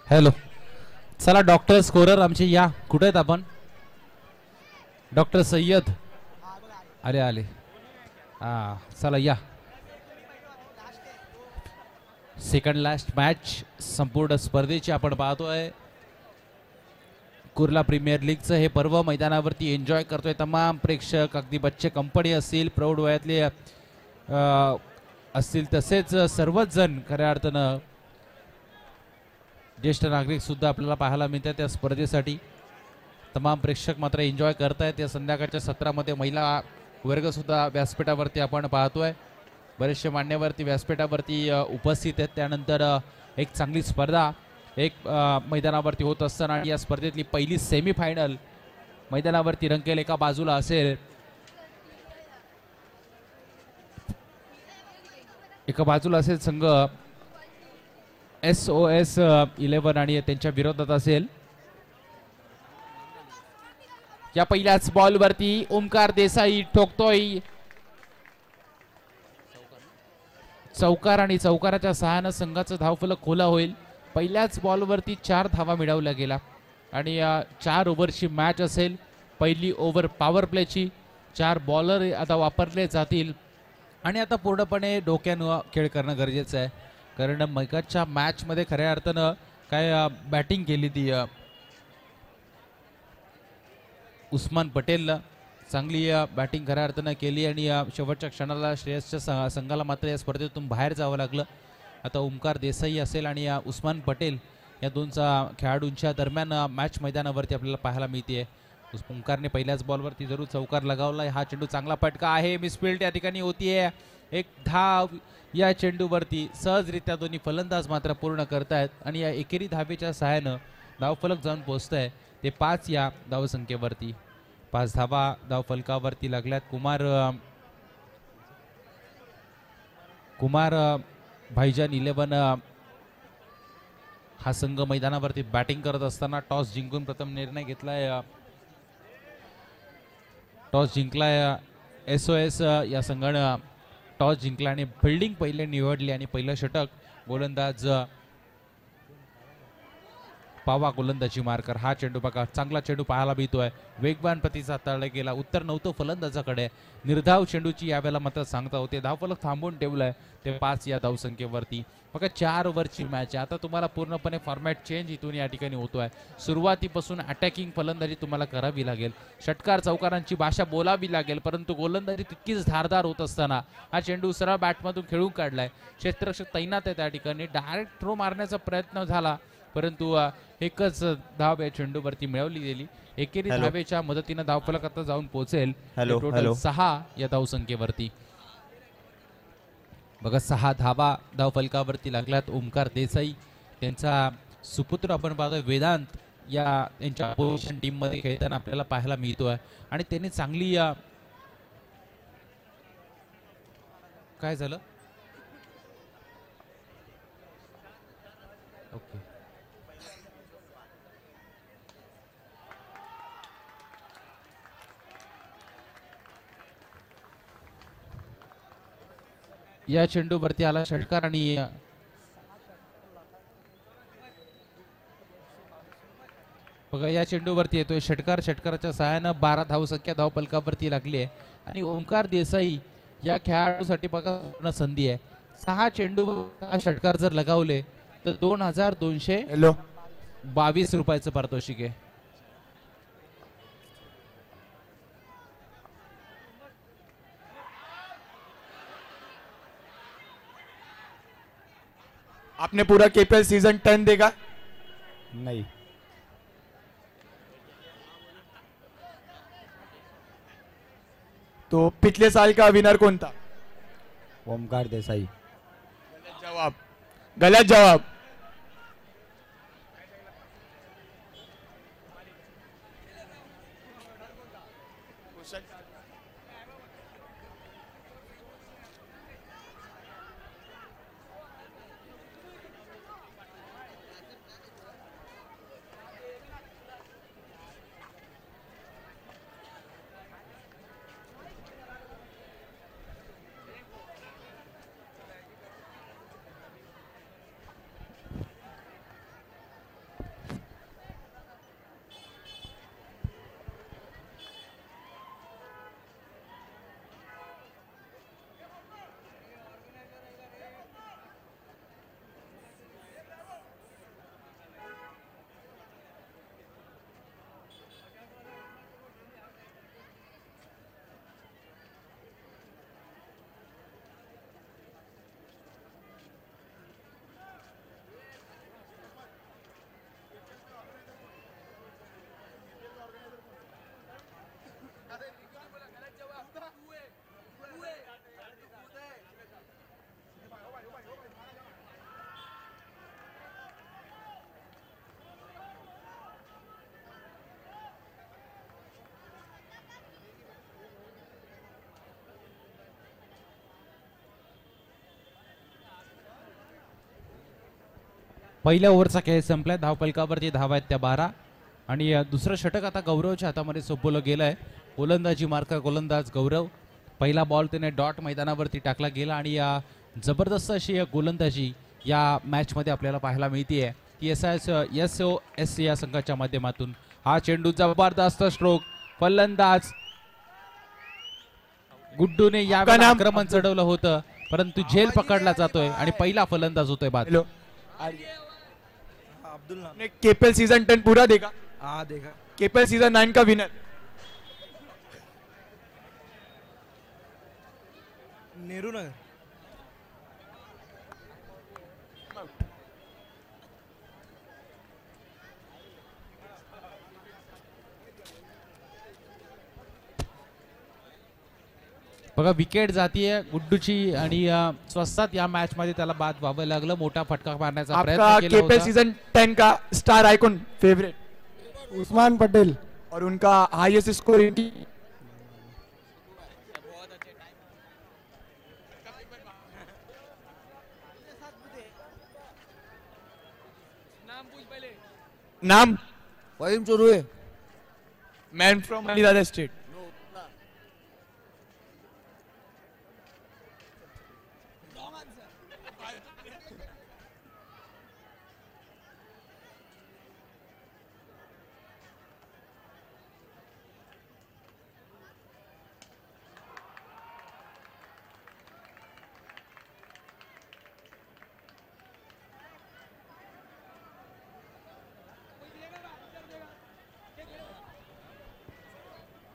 Hello, चला doctor scorer आमचे या. कुठे आहेत आपण? डॉक्टर सय्यद. अरे आले. हा चला या. सेकंड लास्ट मॅच संपूर्ण स्पर्धेची आपण पाहतोय. कुर्ला प्रीमियर लीगचं हे पर्व मैदानावरती एन्जॉय करतोय तमाम प्रेक्षक. अगदी बच्चे कंपनी असतील, प्रौढ वयातले असतील, तसेच सर्वच जण खऱ्या अर्थानं ज्येष्ठ नागरिक सुद्धा आपल्याला पाहायला मिळतात त्या स्पर्धेसाठी. तमाम प्रेक्षक मात्र एन्जॉय करतायत. या संध्याकाळच्या सत्रामध्ये महिला वर्ग सुद्धा व्यासपीठावरती आपण पाहतोय. बरेचसे मान्यवरती व्यासपीठावरती उपस्थित आहेत. त्यानंतर एक चांगली स्पर्धा एक मैदानावरती होत असताना या स्पर्धेतली पहिली सेमीफायनल मैदानावरती रंगेल. एका बाजूला असेल संघ SOS 11 आणि त्यांच्या विरोधात असेल या पहिल्याच बॉलवरती ओमकार देसाई ठोकतोय चौकार आणि चौकाराच्या सहाय्यानं संघाचं धावफलक खुला होईल. पहिल्याच बॉलवरती 4 धावा मिळवल्या गेला आणि 4 ओव्हरची मॅच असेल. पहिली ओव्हर पॉवर प्लेची. 4 बॉलर आता वापरले जातील आणि आता पूर्णपणे डोक्यानं खेळ करणं गरजेचं आहे. कारण मगाच्या मॅचमध्ये खऱ्या अर्थानं काय बॅटिंग केली ती उस्मान पटेलला. चांगली बॅटिंग खऱ्या अर्थानं केली आणि शेवटच्या क्षणाला श्रेयसच्या संघाला मात्र या स्पर्धेतून बाहेर जावं लागलं. आता ओमकार देसाई असेल आणि उस्मान पटेल या दोनचा खेळाडूंच्या दरम्यान मॅच मैदानावरती आपल्याला पाहायला मिळते. ओमकारने पहिल्याच बॉलवरती जरूर चौकार लगावला. हा चेंडू चांगला फटका आहे. मिसफिल्ड या ठिकाणी होतीये. एक धाव या चेंडूवरती सहजरित्या दोन्ही फलंदाज मात्र पूर्ण करतायत आणि या एकेरी धावेच्या सहाय्यानं धावफलक जाऊन पोहोचतंय ते 5 या धावसंख्येवरती. 5 धावा धावफलकावरती लागल्यात. कुमार भाईजान 11 हा संघ मैदानावरती बॅटिंग करत असताना टॉस जिंकून प्रथम निर्णय घेतलाय. टॉस जिंकलाय SOS या संघानं. टॉस जिंकला आणि फिल्डिंग पहिले निवडली आणि पहिलं षटक गोलंदाज पावा गोलंदाजी मार्कर. हा चेंडू बघा, चांगला चेंडू पाहायला मिळतोय. वेगवान प्रतिसाद हाताळला गेला. उत्तर नव्हतं फलंदाजाकडे. निर्धाव चेंडूची यावेळेला मात्र सांगता होते. धावफलक थांबवून ठेवलाय ते 5 या धावसंख्येवरती. बघा 4 ओव्हरची मॅच आहे. आता तुम्हाला पूर्णपणे फॉर्मॅट चेंज इथून या ठिकाणी होतोय. सुरुवातीपासून अटॅकिंग फलंदाजी तुम्हाला करावी लागेल. षटकार चौकारांची भाषा बोलावी लागेल. परंतु गोलंदाजी तितकीच धारदार होत असताना हा चेंडू सरळ बॅटमधून खेळून काढलाय. क्षेत्ररक्षक तैनात आहे त्या ठिकाणी. डायरेक्ट थ्रो मारण्याचा प्रयत्न झाला परंतु एकच धाव या चेंडूवरती मिळवली गेली. एकेरी धावेच्या मदतीनं धावफलक आता जाऊन पोहोचेल टोटल 6 या धावसंख्येवरती. बघा 6 धावा धावफलकावरती लागल्यात. ओमकार देसाई त्यांचा सुपुत्र आपण पाहतोय वेदांत या त्यांच्या अपोजिशन टीम मध्ये खेळताना आपल्याला पाहायला मिळतोय आणि त्यांनी चांगली काय झालं ओके या चेंडूवरती आला षटकार आणि बघा या चेंडूवरती येतोय षटकार. षटकाराच्या सहाय्यानं 12 धावसंख्या धावफलकावरती लागली आहे आणि ओमकार देसाई या खेळाडूसाठी बघा संधी आहे. 6 चेंडू षटकार जर लगावले तर 2222 रुपयाचं पारितोषिक आहे. आपने पूरा KPL सीजन 10 देखा? नहीं. तो पिछले साल का विनर कौन था? ओमकार देसाई. गलत जवाब. गलत जवाब. पहिल्या ओव्हरचा खेळ संपलाय. धावफलकावरती धावा आहेत त्या 12 आणि दुसरं षटक आता गौरवच्या हातामध्ये सोपवलं गेलंय. गोलंदाजी मार्कर गोलंदाज गौरव. पहिला बॉल त्याने डॉट मैदानावरती टाकला गेला आणि जबरदस्त अशी गोलंदाजी या मॅचमध्ये आपल्याला पाहायला मिळते. ती SOS या संघाच्या माध्यमातून. हा चेंडू जबरदस्त स्ट्रोक. फलंदाज गुड्डूने यावेळी आक्रमण चढवलं होतं परंतु झेल पकडला जातोय आणि पहिला फलंदाज होतोय बाद. हेलो अब्दुल नाम ने केपीएल सीजन 10 पूरा देखा? हाँ देखा. केपीएल सीजन 9 का विनर नेहरू नगर. बघा विकेट जातीये गुड्डूची आणि स्वस्तात या मॅच मध्ये त्याला बाद व्हावं लागलं. मोठा फटका मारण्याचा आपका प्रयत्न केला केपीएल होता. सीजन 10 का star icon favourite? Usman Patel. और उनका हाईएस्ट स्कोर इनकी नाम? वहीम चुरुए. मैन फ्रॉम अलीराजा स्टेट.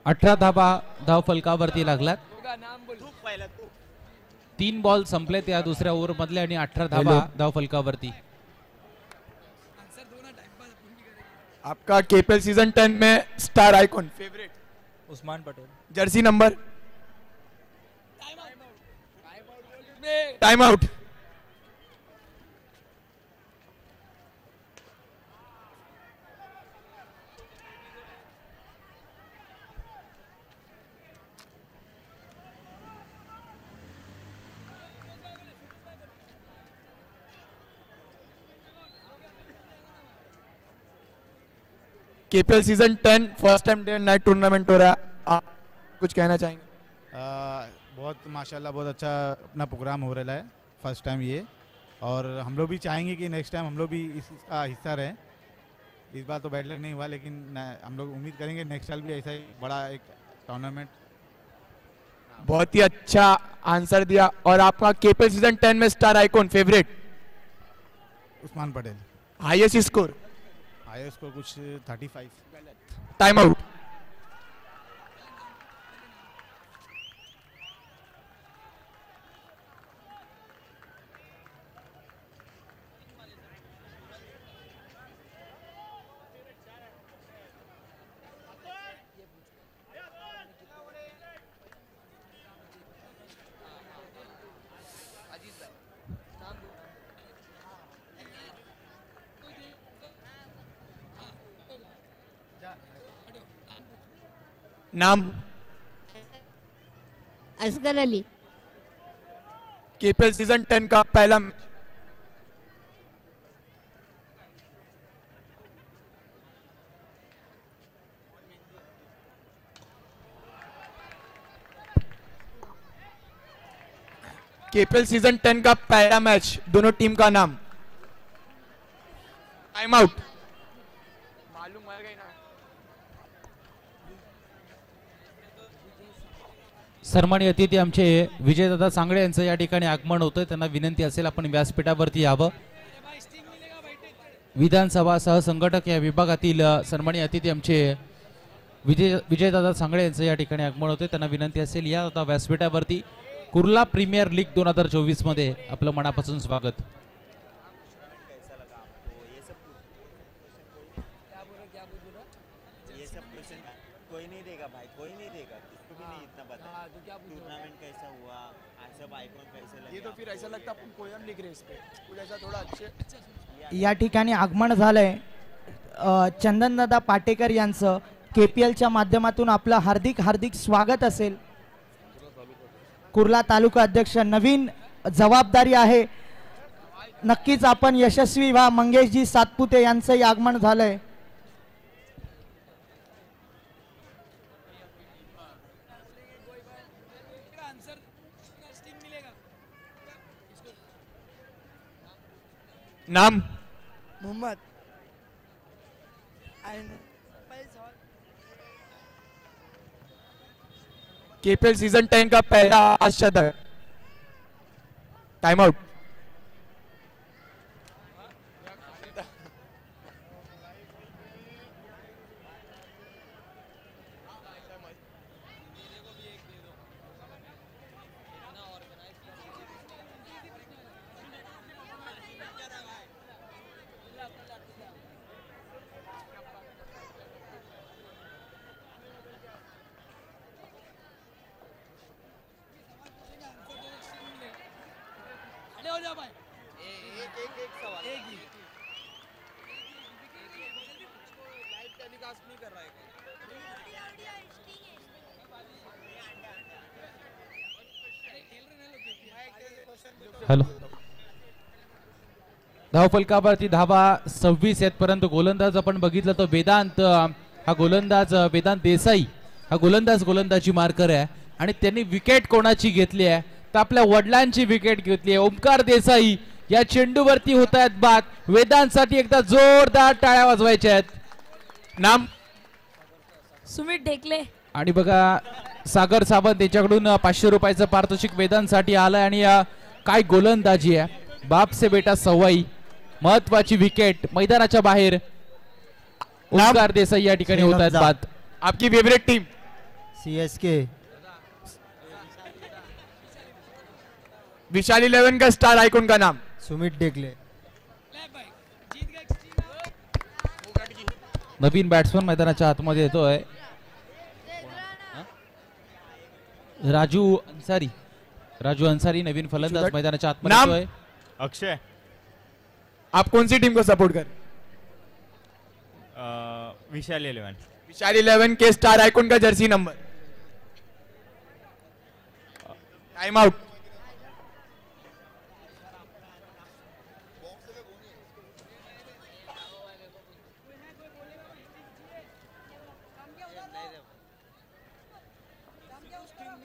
अठरा धावा धाव फलकावरती लागलात. 3 बॉल संपले त्या दुसऱ्या ओव्हर मधले आणि 18 धावा धाव फलकावरती. आपका केपीएल सीजन 10 में star icon favourite? Usman Patel. Jersey number? Time out. KPL season 10 first time day end Knight tournament हो रहा है, आप कुछ कहना चाहेंगे? बहुत माशाल्लाह बहुत अच्छा अपना प्रोग्राम हो रहा है फर्स्ट टाइम ये, और हम लोग भी चाहेंगे कि नेक्स्ट टाइम हम लोग भी इसका हिस्सा रहें. इस बार तो बैड लक नहीं हुआ लेकिन हम लोग उम्मीद करेंगे नेक्स्ट साल भी ऐसा ही बड़ा एक टूर्नामेंट. बहुत ही अच्छा आंसर दिया. और आपका केपीएल सीजन 10 में star icon favourite? Usman Patel. Highest score? Highest score कुछ 35. Time out. नाम? असगर अली. केपीएल सीजन 10 का पहला केपीएल सीजन 10 का पहला मैच दोनों टीम का नाम? Time out. मालूम है ना. सन्माननीय अतिथी आमचे विजयदादा सांगळे यांचं या ठिकाणी आगमन होतं. त्यांना विनंती असेल आपण व्यासपीठावरती यावं. विधानसभा सहसंघटक या विभागातील सन्माननीय अतिथी आमचे विजयदादा सांगळे यांचं या ठिकाणी आगमन होते. त्यांना विनंती असेल या आता व्यासपीठावरती. कुर्ला प्रीमियर लीग 2024 मध्ये आपलं मनापासून स्वागत. कोई नहीं देगा भाई, कोई नहीं देगा, किसको भी नहीं इतना पता. टूर्नामेंट कैसा हुआ, सब आइकॉन कैसे लगे. ये तो फिर ऐसा लगता अपन पोयम लिख रहे इस पे कुछ ऐसा थोड़ा अच्छे. या ठिकाणी आगमन झालंय चंदनदादा पाटेकर यांचं. केपीएलच्या माध्यमातून आपलं हार्दिक हार्दिक स्वागत असेल. कुर्ला तालुका अध्यक्ष, नवीन जबाबदारी आहे. नक्कीच आपण यशस्वी व्हा. मंगेशजी सातपुते यांचंही आगमन झालंय. नाम मोहम्मद केपीएल सीजन 10 का पहला शतक. Time out. हॅलो. धावफलकावरती धावा 26 आहेत, परंतु गोलंदाज आपण बघितलं तर वेदांत हा गोलंदाज वेदांत देसाई हा गोलंदाजी मार्कर आहे आणि त्यांनी विकेट कोणाची घेतली आहे तर आपल्या वडिलांची विकेट घेतली आहे. ओमकार देसाई या चेंडूवरती होत आहेत बाद. वेदांतसाठी एकदा जोरदार टाळ्या वाजवायच्या आहेत. नाम सुमित ढेकले. आणि बघा सागर सावंत याच्याकडून 500 रुपयाचं पारितोषिक वेदांतसाठी आलंय आणि काय गोलंदाजी आहे. बाप से बेटा सवाई. महत्वाची विकेट मैदानाच्या बाहेर. ओमकार देसाई या ठिकाणी होत आहेत बाद. आपकी फेवरेट टीम. CSK. विशाल 11 का स्टार आइकॉन का नाम. सुमित ढेकले. नवीन बॅट्समन मैदानाच्या आतमध्ये येतोय. राजू अंसारी नवीन फलंदाज मैदानाच्या आतमध्ये नाम? येतोय. अक्षय. आप कौन सी टीम को सपोर्ट कर. विशाल 11. विशाल 11 के स्टार आइकॉन का जर्सी नंबर. Time out.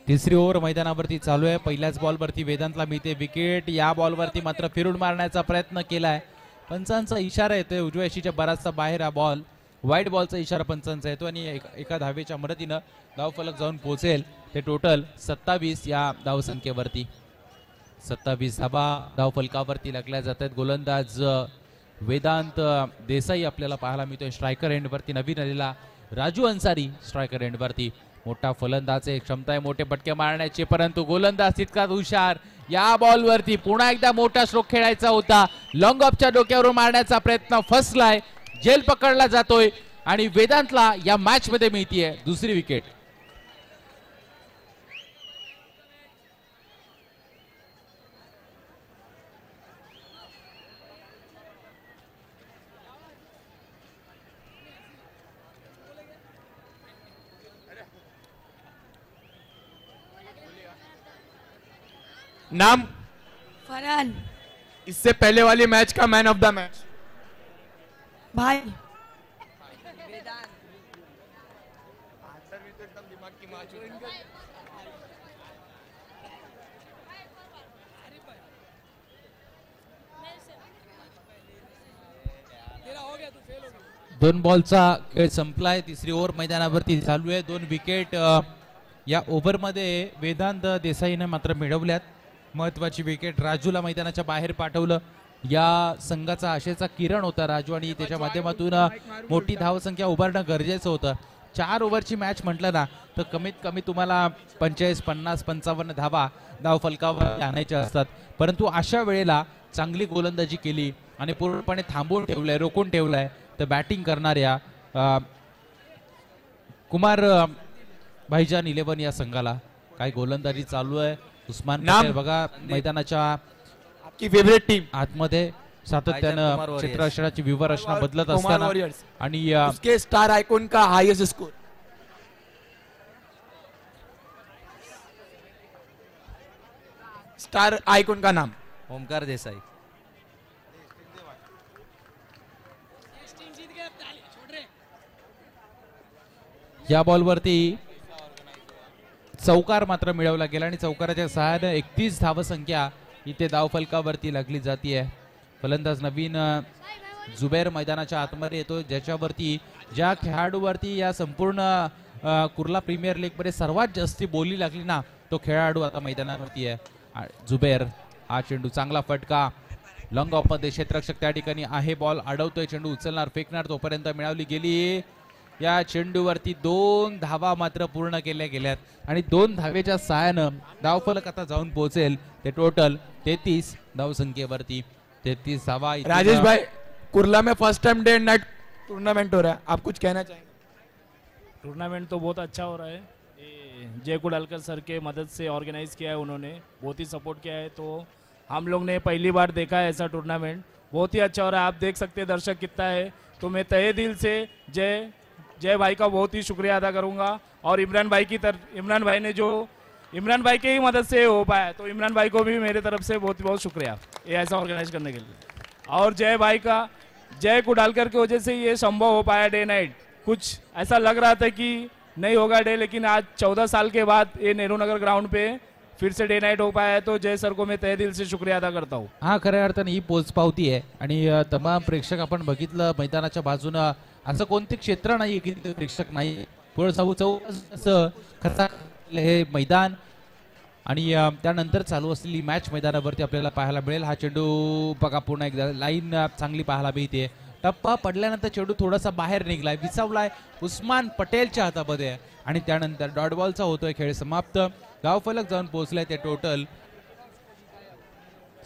तिसरी ओव्हर मैदानावरती चालू आहे. पहिल्याच बॉलवरती वेदांतला मिळते विकेट. या बॉलवरती मात्र फिरून मारण्याचा प्रयत्न केलाय. पंचांचा इशारा येतोय उजव्या यशीच्या बराचसा बाहेर हा बॉल. वाईट बॉलचा इशारा पंचांचा येतो आणि एका धावेच्या मदतीनं धावफलक जाऊन पोहोचेल. ते टोटल 27 या धावसंख्येवरती. 27 धावा धावफलकावरती लागल्या जात आहेत. गोलंदाज वेदांत देसाई आपल्याला पाहायला मिळतोय स्ट्रायकर एंडवरती. नवीन आलेला राजू अन्सारी स्ट्रायकर एंडवरती. मोठा फलंदाज आहे, क्षमता आहे मोठे फटके मारण्याची, परंतु गोलंदाज तितकाच हुशार. या बॉलवरती पुन्हा एकदा मोठा स्ट्रोक खेळायचा होता. लॉंग ऑफच्या डोक्यावरून मारण्याचा प्रयत्न फसलाय. जेल पकडला जातोय आणि वेदांतला या मॅच मध्ये मिळतीये दुसरी विकेट. नाम. फरहान. इससे पहले वाली मैच का मैन ऑफ द मैच. भाई. दोन बॉलचा खेळ संपलाय. तिसरी ओव्हर मैदानावरती चालू आहे. 2 विकेट या ओव्हरमध्ये वेदांत देसाईने मात्र मिळवल्यात. महत्वाची विकेट. राजूला मैदानाच्या बाहेर पाठवलं. या संघाचा आशेचा किरण होता राजू आणि त्याच्या माध्यमातून मोठी धावसंख्या उभारणं गरजेचं होतं. 4 ओव्हरची मॅच म्हटलं ना तर कमीत कमी तुम्हाला 45, 50, 55 धावा धावफलकावर आणायच्या असतात. परंतु अशा वेळेला चांगली गोलंदाजी केली आणि पूर्णपणे थांबवून ठेवलंय, रोखून ठेवलंय. तर बॅटिंग करणाऱ्या कुमार भाईजान 11 या संघाला काय गोलंदाजी चालू आहे. उस्मान पटेल बघा मैदानाच्या आपकी फेवरेट टीम. आतमध्ये सातत्यानं क्षेत्ररक्षणाची व्यूहरचना बदलत असताना आणि उसके स्टार आइकॉन का हाईएस्ट स्कोर. स्टार आइकॉन का नाम. ओमकार देसाई. या बॉलवरती चौकार मात्र मिळवला गेला आणि चौकाराच्या सहाय्याने 31 धावसंख्या इथे धावफलकावरती लागली जाते. फलंदाज नवीन जुबेर मैदानाच्या आतमध्ये येतो, ज्याच्यावरती ज्या खेळाडूवरती या संपूर्ण कुर्ला प्रीमियर लीग मध्ये सर्वात जास्ती बोली लागली ना, तो खेळाडू आता मैदानावरती आहे. जुबेर, हा चेंडू चांगला फटका लॉंग ऑफ मध्ये, क्षेत्ररक्षक त्या ठिकाणी आहे, बॉल अडवतोय, चेंडू उचलणार फेकणार, तोपर्यंत मिळवली गेली. या चेंडूवरती 2 धावा मात्र पूर्ण केल्या गेल्यात आणि 2 धावेच्या सहाय्यानं धावफलक आता जाऊन पोहोचेल ते टोटल 33 धावसंख्येवरती. 33 धावा. राजेश भाई, कुर्ला में first time day end Knight tournament हो रहा है, आप कुछ कहना चाहेंगे? टूर्नामेंट तो बहुत अच्छा हो रहा है, ये जय कुडालकर सर के मदद से ऑर्गेनाइज किया है, उन्होंने बहुत ही सपोर्ट किया है, तो हम लोग ने पहली बार देखा है ऐसा टूर्नामेंट, बहुत ही अच्छा हो रहा है. आप देख सकते हैं दर्शक कितना है, तो मैं तहे दिल से जय भाई का बहुत ही शुक्रिया अदा करूंगा. और इमरान भाई ने जो इमरान भाई के ही मदद से हो पाया, तो इमरान भाई को भी मेरे तरफ से बहुत बहुत शुक्रिया ये ऐसा ऑर्गेनाइज करने के लिए. और जय भाई का, जय कुडालकर की वजह से ये संभव हो पाया डे नाइट. कुछ ऐसा लग रहा था कि नहीं होगा डे, लेकिन आज 14 साल के बाद ये नेहरू नगर ग्राउंड पे फिर से डे नाइट हो पाया है, तो जय सर को मैं तहे दिल से शुक्रिया अदा करता हूँ. हा खऱ्या अर्थाने ही पोचपावती आहे आणि तमाम प्रेक्षक आपण बघितलं मैदानाच्या बाजूनं, असं कोणते क्षेत्र नाही की तिथे प्रेक्षक नाही. पुढे असं खरं हे मैदान आणि त्यानंतर चालू असलेली मॅच मैदानावरती आपल्याला पाहायला मिळेल. हा चेंडू बघा पुन्हा एकदा लाईन चांगली पाहायला मिळते. टप्पा पडल्यानंतर चेंडू थोडासा बाहेर निघलाय, विसावलाय उस्मान पटेलच्या हातामध्ये आणि त्यानंतर डॉट बॉलचा होतोय खेळ समाप्त. धावफलक जाऊन पोहोचलाय ते टोटल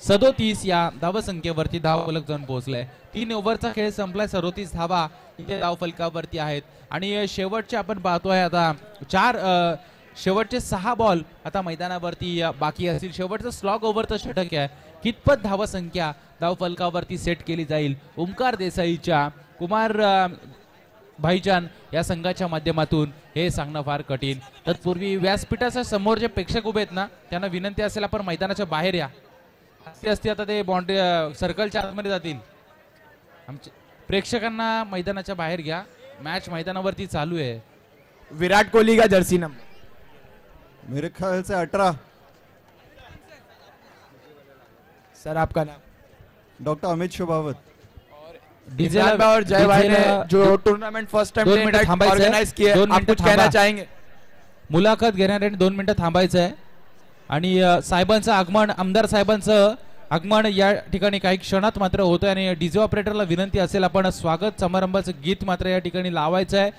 37 या धावसंख्येवरती धावफलक जाऊन पोहोचलाय. 3 ओव्हरचा खेळ संपलाय, 37 धावा इथे धावफलकावरती आहेत आणि शेवटचे आपण पाहतोय आता शेवटचे 6 बॉल आता मैदानावरती बाकी असतील. शेवटचं स्लॉग ओव्हरचं षटक आहे, कितपत धावसंख्या धावफलकावरती सेट केली जाईल ओमकार देसाईच्या कुमार भाईजान या संघाच्या माध्यमातून हे सांगणं फार कठीण. तत्पूर्वी व्यासपीठाच्या समोर जे प्रेक्षक उभे आहेत ना, त्यांना विनंती असेल आपण मैदानाच्या बाहेर या. असते आता ते बाउंड्री सर्कलच्या आतमध्ये जातील. आमच्या प्रेक्षकांना मैदानाच्या बाहेर घ्या, मॅच मैदानावरती चालू आहे. विराट कोहली का जर्सी नंबर मेरे ख्याल से 18. सर आपका नाम? डॉक्टर अमित शुभावत. डीजे और जय भाई ने जो tournament first time day night organise किया है, आप कुछ कहना चाहेंगे? मुलाखत घेणाऱ्यांनी 2 मिनिटं थांबायचं आहे आणि साहेबांचं आगमन, आमदार साहेबांचं आगमन या ठिकाणी काही क्षणात मात्र होतंय आणि डीजे ऑपरेटरला विनंती असेल आपण स्वागत समारंभाचं गीत मात्र या ठिकाणी लावायचं आहे.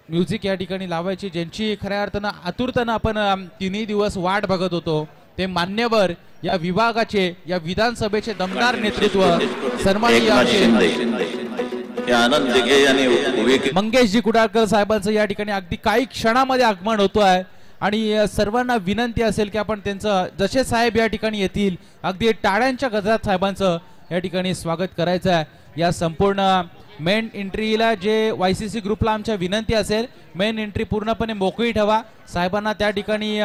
म्युझिक या ठिकाणी लावायची, ज्यांची खऱ्या अर्थानं आतुरतेनं आपण 3 दिवस वाट बघत होतो, ते मान्यवर या विभागाचे, या विधानसभेचे दमदार नेतृत्व सन्माननीय मंगेशजी कुडाळकर साहेबांचं या ठिकाणी अगदी काही क्षणामध्ये आगमन होतोय आणि सर्वांना विनंती असेल की आपण त्यांचं जसे साहेब या ठिकाणी येतील अगदी टाळ्यांच्या गजरात साहेबांचं या ठिकाणी स्वागत करायचं आहे. या संपूर्ण मेन एंट्रीला जे वायसीसी ग्रुपला आमच्या विनंती असेल, मेन एंट्री पूर्णपणे मोकळी ठेवा. साहेबांना त्या ठिकाणी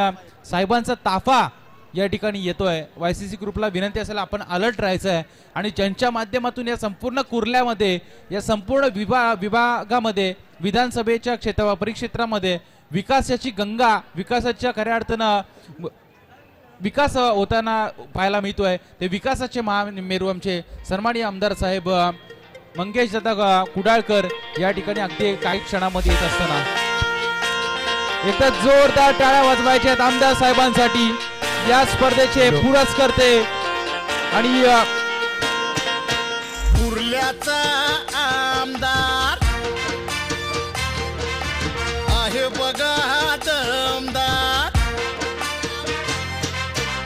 साहेबांचा ताफा या ठिकाणी येतोय. वायसीसी ग्रुपला विनंती असेल आपण अलर्ट राहायचं आहे आणि ज्यांच्या माध्यमातून या संपूर्ण कुर्ल्यामध्ये, या संपूर्ण विभागामध्ये, विधानसभेच्या परिक्षेत्रामध्ये विकासाची गंगा, विकासाच्या खऱ्या अर्थानं विकास होताना पाहायला मिळतोय. ते विकासाचे महामेरू आमचे सन्माननीय आमदार साहेब मंगेश दादा कुडाळकर या ठिकाणी अगदी काही क्षणामध्ये येत असताना एकदा जोरदार टाळ्या वाजवायच्या आहेत आमदार साहेबांसाठी. या स्पर्धेचे पुरस्कर्ते आणि कुर्ल्याचा आमदार आहे बघा दमदार,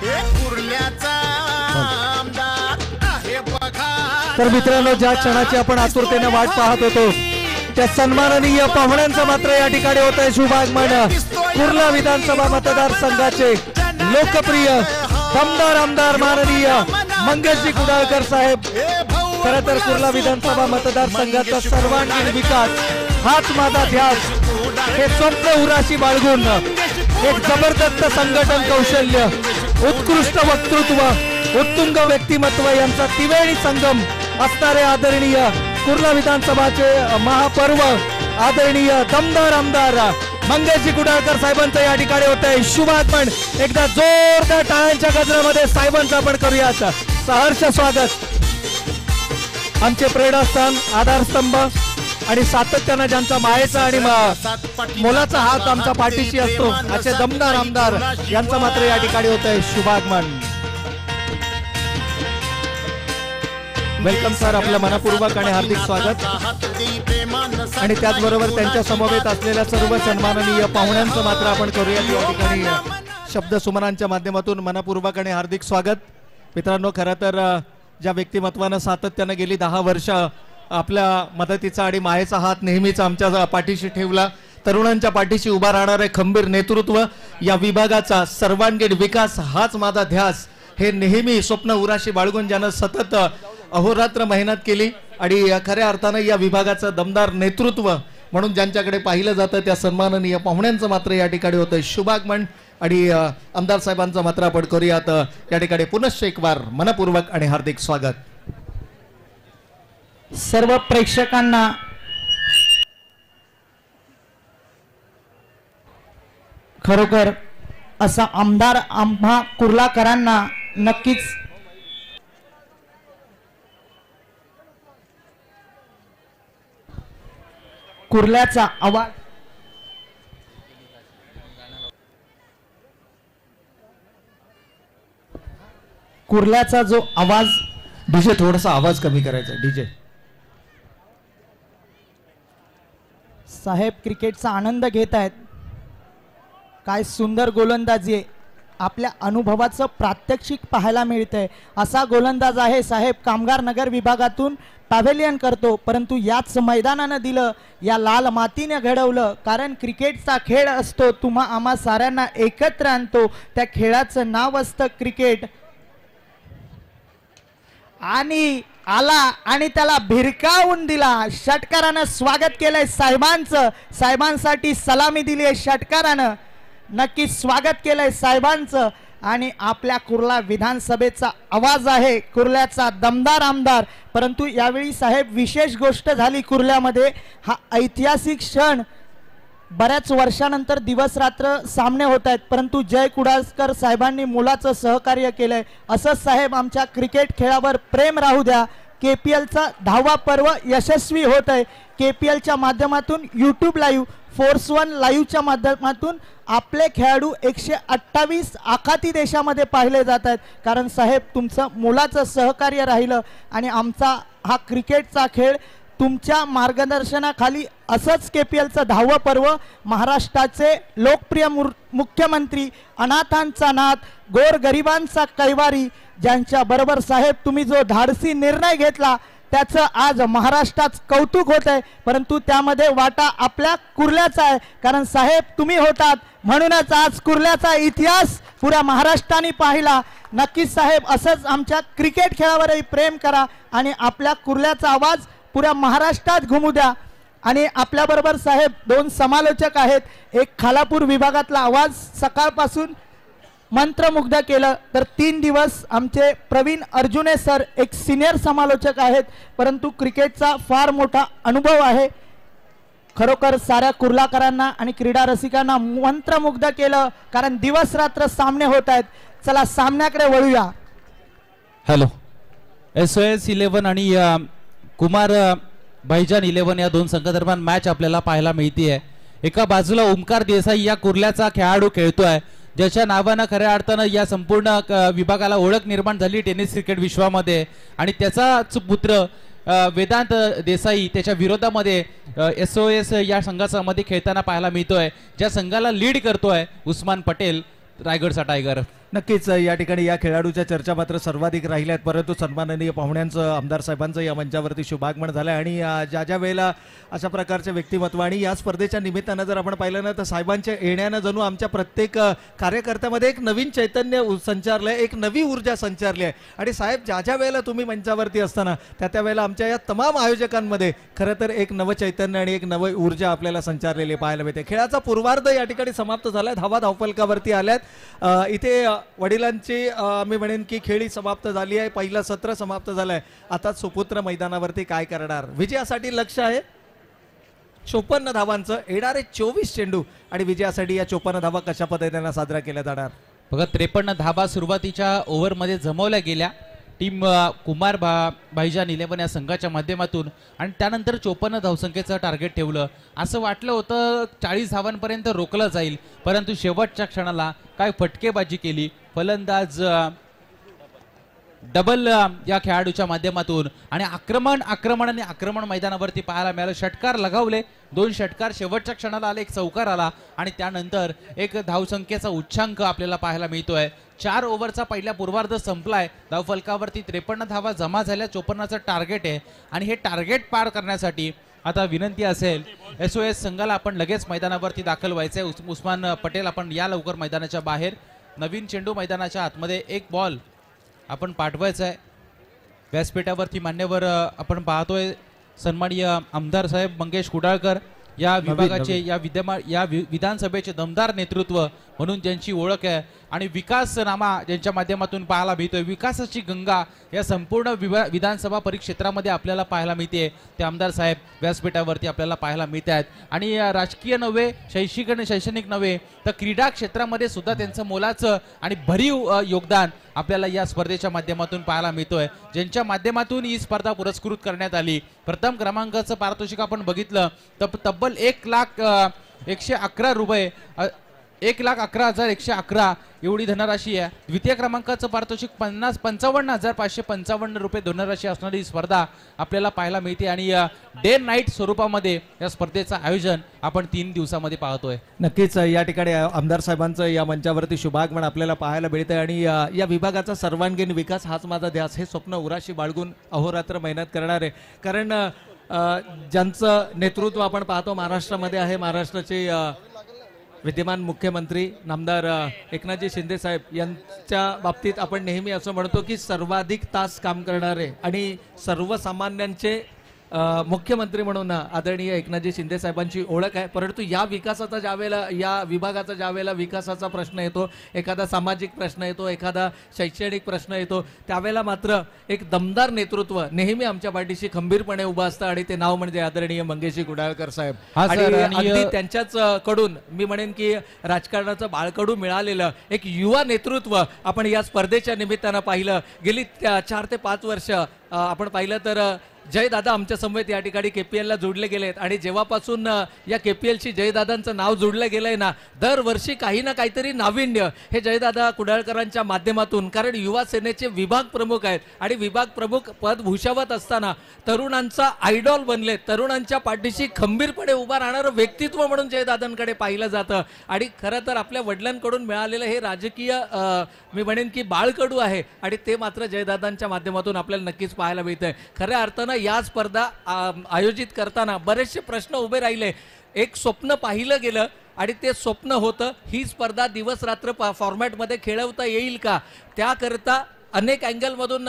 हे कुर्ल्याचा आमदार आहे बघा. तर मित्रांनो, ज्या क्षणाची आपण आतुरतेने वाट पाहत होतो त्या सन्माननीय पाहुण्यांचं मात्र या ठिकाणी होत आहे शुभागमन. कुर्ला विधानसभा मतदारसंघाचे लोकप्रिय दमदार आमदार माननीय मंगेशजी कुडाळकर साहेब. खरं तर कुर्ला विधानसभा मतदारसंघाचा सर्वांगीण विकास हाच माझा ध्यास हे स्वप्न उराशी बाळगून एक जबरदस्त संघटन कौशल्य, उत्कृष्ट वक्तृत्व, उत्तुंग व्यक्तिमत्व यांचा त्रिवेणी संगम असणारे आदरणीय कुर्ला विधानसभाचे महापर्व आदरणीय दमदार आमदार मंगेशजी कुडाळकर साहेबांचं या ठिकाणी होत आहे शुभागमन. एकदा जोरदार टाळ्यांच्या गजरामध्ये साहेबांचं आपण करूयात सहर्ष स्वागत. आमचे प्रेरणास्थान, आधारस्तंभ आणि सातत्यानं ज्यांचा मायेचा आणि मोलाचा हात आमच्या पाठीशी असतो असे दमदार आमदार यांचं मात्र या ठिकाणी होत आहे शुभागमन. वेलकम सर, आपलं मनपूर्वक आणि हार्दिक स्वागत. आणि त्याचबरोबर त्यांच्या समवेत असलेल्या सर्व सन्माननीय पाहुण्यांचं मात्र आपण करूयात या ठिकाणी शब्द सुमनांच्या माध्यमातून मनपूर्वक आणि हार्दिक स्वागत. मित्रांनो, खरं तर ज्या व्यक्तिमत्वानं सातत्यानं गेली 10 वर्ष आपल्या मदतीचा आणि मायेचा हात नेहमीच आमच्या पाठीशी ठेवला, तरुणांच्या पाठीशी उभा राहणारे खंबीर नेतृत्व, या विभागाचा सर्वांगीण विकास हाच माझा ध्यास, हे नेहमी स्वप्न उराशी बाळगून ज्यानं सतत अहोरात्र मेहनत केली आणि खऱ्या अर्थानं या विभागाचं दमदार नेतृत्व म्हणून ज्यांच्याकडे पाहिलं जातं त्या सन्माननीय पाहुण्यांचं मात्र या ठिकाणी होतं शुभागमन. आणि आमदार साहेबांचं मात्र आपण करूयात या ठिकाणी पुनश्च एक वार मनपूर्वक आणि हार्दिक स्वागत. सर्व प्रेक्षकांना खरोखर असा आमदार आम्हा कुर्लाकरांना नक्कीच कुर्ल्याचा आवाज कुर्ल्याचा जो आवाज डीजे थोडासा आवाज कमी करायचा डीजे. साहेब क्रिकेटचा आनंद घेत आहेत. काय सुंदर गोलंदाजी आहे, आपल्या अनुभवाचं प्रात्यक्षिक पाहायला मिळतंय. असा गोलंदाज आहे साहेब, कामगार नगर विभागातून पॅव्हेलियन करतो, परंतु याच मैदानानं दिलं, या लाल मातीने घडवलं. कारण क्रिकेटचा खेळ असतो, तुम्हा आम्हा साऱ्यांना एकत्र आणतो, त्या खेळाचं नाव असतं क्रिकेट. आणि आला आणि त्याला भिरकावून दिला. षटकारानं स्वागत केलंय साहेबांचं, साहेबांसाठी सलामी दिली आहे षटकारानं. नक्की स्वागत केलंय साहेबांचं. आणि आपल्या कुर्ला विधानसभेचा आवाज आहे, कुर्ल्याचा दमदार आमदार. परंतु यावेळी साहेब विशेष गोष्ट झाली कुर्ल्यामध्ये. हा ऐतिहासिक क्षण, बऱ्याच वर्षानंतर दिवस रात्र सामने होत आहेत, परंतु जय कुडाळकर साहेबांनी मुलाचं सहकार्य केलंय. असंच साहेब आमच्या क्रिकेट खेळावर प्रेम राहू द्या. KPLचा 10वा पर्व यशस्वी होत आहे. KPLच्या माध्यमातून यूट्यूब लाईव्ह, फोर्स1 लाईव्हच्या माध्यमातून आपले खेळाडू 128 आखाती देशामध्ये पाहिले जात आहेत. कारण साहेब तुमचं मुलाचं सहकार्य राहिलं आणि आमचा हा क्रिकेटचा खेळ तुमच्या मार्गदर्शनाखाली असंच KPLचं 10वं पर्व, महाराष्ट्राचे लोकप्रिय मुख्यमंत्री, अनाथांचा नाथ, गोरगरिबांचा कैवारी, ज्यांच्या बरोबर साहेब तुम्ही जो धाडसी निर्णय घेतला त्याचं आज महाराष्ट्रात कौतुक होत आहे. परंतु त्यामध्ये वाटा आपल्या कुर्ल्याचा आहे, कारण साहेब तुम्ही होतात म्हणूनच आज कुर्ल्याचा इतिहास पुऱ्या महाराष्ट्राने पाहिला. नक्कीच साहेब असंच आमच्या क्रिकेट खेळावरही प्रेम करा आणि आपल्या कुर्ल्याचा आवाज पुऱ्या महाराष्ट्रात घुमू द्या. आणि आपल्याबरोबर साहेब 2 समालोचक आहेत. एक खालापूर विभागातला आवाज सकाळपासून मंत्रमुग्ध केलं, तर 3 दिवस आमचे प्रवीण अर्जुने सर एक सिनियर समालोचक आहेत, परंतु क्रिकेटचा फार मोठा अनुभव आहे. खरोखर साऱ्या कुर्लाकरांना आणि क्रीडा रसिकांना मंत्रमुग्ध केलं, कारण दिवस रात्र सामने होत आहेत. चला सामन्याकडे वळूया. हॅलो, SOS 11 आणि कुमार भाईजान 11 या 2 संघादरम्यान मॅच आपल्याला पाहायला मिळते. एका बाजूला ओमकार देसाई या कुर्ल्याचा खेळाडू खेळतोय, ज्याच्या नावानं खऱ्या अर्थानं या संपूर्ण विभागाला ओळख निर्माण झाली टेनिस क्रिकेट विश्वामध्ये. आणि त्याचाच पुत्र वेदांत देसाई त्याच्या विरोधामध्ये SOS या संघाचा मध्ये खेळताना पाहायला मिळतोय, ज्या संघाला लीड करतोय उस्मान पटेल, रायगडचा टायगर. नक्कीच या ठिकाणी या खेळाडूच्या चर्चा मात्र सर्वाधिक राहिल्या आहेत, परंतु सन्माननीय पाहुण्यांचं, आमदार साहेबांचं या मंचावरती शुभागमन झालं. आणि ज्या वेळेला अशा प्रकारचे व्यक्तिमत्व आणि या स्पर्धेच्या निमित्तानं जर आपण पाहिलं ना, तर साहेबांच्या येण्यानं जणू आमच्या प्रत्येक कार्यकर्त्यामध्ये एक नवीन चैतन्य संचारलं आहे, एक नवी ऊर्जा संचारली आहे. आणि साहेब ज्या वेळेला तुम्ही मंचावरती असताना त्या वेळेला आमच्या या तमाम आयोजकांमध्ये खरं तर एक नवं चैतन्य आणि एक नवी ऊर्जा आपल्याला संचारलेली पाहायला मिळते. खेळाचा पूर्वार्ध या ठिकाणी समाप्त झाला, धावा धावफलकावरती आल्यात. इथे वडिलांची मी म्हणेन की खेळी समाप्त झाली आहे, पहिलं सत्र समाप्त झालं आहे. आता सुपुत्र मैदानावरती काय करणार, विजयासाठी लक्ष आहे. 54 धावांचं, येणारे 24 चेंडू आणि विजयासाठी या 54 धावा कशा पद्धतीने साजरा केल्या जाणार? बघा 53 धाबा सुरुवातीच्या ओव्हरमध्ये जमवल्या गेल्या टीम कुमार भाईजान 11 या संघाच्या माध्यमातून आणि त्यानंतर 54 धावसंख्येचं टार्गेट ठेवलं. असं वाटलं होतं 40 धावांपर्यंत रोखलं जाईल, परंतु शेवटच्या क्षणाला काय फटकेबाजी केली. फलंदाज डबल या खेळाडूच्या माध्यमातून आणि आक्रमण मैदानावरती पाहायला मिळालं. षटकार लगावले, 2 षटकार शेवटच्या क्षणाला आले, 1 चौकार आला आणि त्यानंतर एक धावसंख्येचा उच्चांक आपल्याला पाहायला मिळतोय. 4 ओव्हरचा पहिला पूर्वार्ध संपलाय. धावफलकावरती 53 धावा जमा झाल्या, 54चं टार्गेट आहे आणि हे टार्गेट पार करण्यासाठी आता विनंती असेल SOS संघाला आपण लगेच मैदानावरती दाखल व्हायचंय. उस्मान पटेल आपण या लवकर मैदानाच्या बाहेर. नवीन चेंडू मैदानाच्या आतमध्ये, 1 बॉल आपण पाठवायचा आहे. व्यासपीठावरती मान्यवर आपण पाहतोय सन्माननीय आमदार साहेब मंगेश कुडाळकर या विभागाचे या विधानसभेचे दमदार नेतृत्व म्हणून ज्यांची ओळख आहे आणि विकासनामा ज्यांच्या माध्यमातून पाहायला मिळतोय. विकासाची गंगा या संपूर्ण विधानसभा परिक्षेत्रामध्ये आपल्याला पाहायला मिळते. ते आमदार साहेब व्यासपीठावरती आपल्याला पाहायला मिळत आहेत आणि राजकीय नव्हे, शैक्षणिक नव्हे तर क्रीडा क्षेत्रामध्ये सुद्धा त्यांचं मोलाचं आणि भरीव योगदान आपल्याला या स्पर्धेच्या माध्यमातून पाहायला मिळतोय. ज्यांच्या माध्यमातून ही स्पर्धा पुरस्कृत करण्यात आली. प्रथम क्रमांकाचं पारितोषिक आपण बघितलं तर तब्बल 1,111 रुपये, 1,11,111 एवढी धनराशी आहे. द्वितीय क्रमांकाचं पारितोषिक 55,555 रुपये धनराशी असणारी ही स्पर्धा आपल्याला पाहायला मिळते आणि डे नाईट स्वरूपामध्ये या स्पर्धेचं आयोजन आपण 3 दिवसामध्ये पाहतोय. नक्कीच या ठिकाणी आमदार साहेबांचं या मंचावरती शुभागमन आपल्याला पाहायला मिळतंय आणि या विभागाचा सर्वांगीण विकास हाच माझा ध्यास हे स्वप्न उराशी बाळगून अहोरात्र मेहनत करणार आहे. कारण ज्यांचं नेतृत्व आपण पाहतो महाराष्ट्रामध्ये आहे, महाराष्ट्राचे विद्यमान मुख्यमंत्री नामदार एकनाथजी शिंदे साहेब यांच्या बाबतीत आपण नेहमी असं म्हणतो की सर्वाधिक तास काम करणारे आणि सर्वसामान्यांचे मुख्यमंत्री म्हणून आदरणीय एकनाथजी शिंदे साहेबांची ओळख आहे. परंतु या विकासाचा ज्यावेळेला या विभागाचा ज्यावेळेला विकासाचा प्रश्न येतो, एखादा सामाजिक प्रश्न येतो, एखादा शैक्षणिक प्रश्न येतो, त्यावेळेला मात्र एक दमदार नेतृत्व नेहमी आमच्या पाठीशी खंबीरपणे उभं असतं आणि ते नाव म्हणजे आदरणीय मंगेशजी कुडाळकर साहेब. आणि अगदी त्यांच्याच कडून मी म्हणेन की राजकारणाचं बाळकडू मिळालेलं एक युवा नेतृत्व आपण या स्पर्धेच्या निमित्तानं पाहिलं. गेली 4 ते 5 वर्ष आपण पाहिलं तर जयदादा आमच्या समवेत या ठिकाणी KPL ला जोडले गेलेत आणि जेव्हापासून या KPLशी जयदादांचं नाव जोडलं गेलंय ना, दरवर्षी काही ना काहीतरी नाविन्य हे जयदादा कुडाळकरांच्या माध्यमातून, कारण युवा सेनेचे विभाग प्रमुख आहेत आणि विभाग प्रमुख पद भूषवत असताना तरुणांचा आयडॉल बनले, तरुणांच्या पाठीशी खंबीरपणे उभा राहणारं व्यक्तित्व म्हणून जयदादांकडे पाहिलं जातं. आणि खरं तर आपल्या वडिलांकडून मिळालेलं हे राजकीय मी म्हणेन की बाळकडू आहे आणि ते मात्र जयदादांच्या माध्यमातून आपल्याला नक्कीच पाहायला मिळतंय. खऱ्या अर्थानं या स्पर्धा आयोजित करताना बरेचसे प्रश्न उभे राहिले. एक स्वप्न पाहिलं गेलं आणि ते स्वप्न होतं ही स्पर्धा दिवस रात्र फॉर्मॅटमध्ये खेळवता येईल का, त्याकरता अनेक अँगलमधून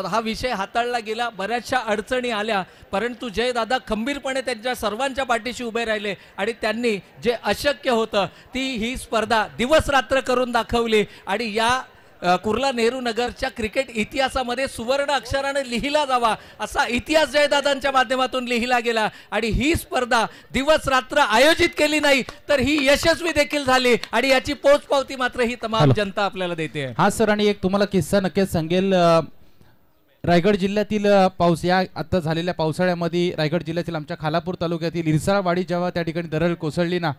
हा विषय हाताळला गेला, बऱ्याचशा अडचणी आल्या, परंतु जयदादा खंबीरपणे त्यांच्या सर्वांच्या पाठीशी उभे राहिले आणि त्यांनी जे अशक्य होतं ती ही स्पर्धा दिवस रात्र करून दाखवली आणि या कुर्ला नेहरू नगरच्या क्रिकेट इतिहासामध्ये सुवर्ण अक्षराने लिहिला जावा असा इतिहास जयदादांच्या माध्यमातून लिहिला गेला. आणि ही स्पर्धा दिवस रात्र आयोजित केली नाही तर ही यशस्वी देखील झाली आणि याची पोचपावती मात्र ही तमाम जनता आपल्याला देते. हा सर, आणि एक तुम्हाला किस्सा नक्कीच सांगेल. रायगड जिल्ह्यातील पाऊस, या आता झालेल्या पावसाळ्यामध्ये रायगड जिल्ह्यातील आमच्या खालापूर तालुक्यातील इरसाळवाडी जेव्हा त्या ठिकाणी दरड कोसळली ना,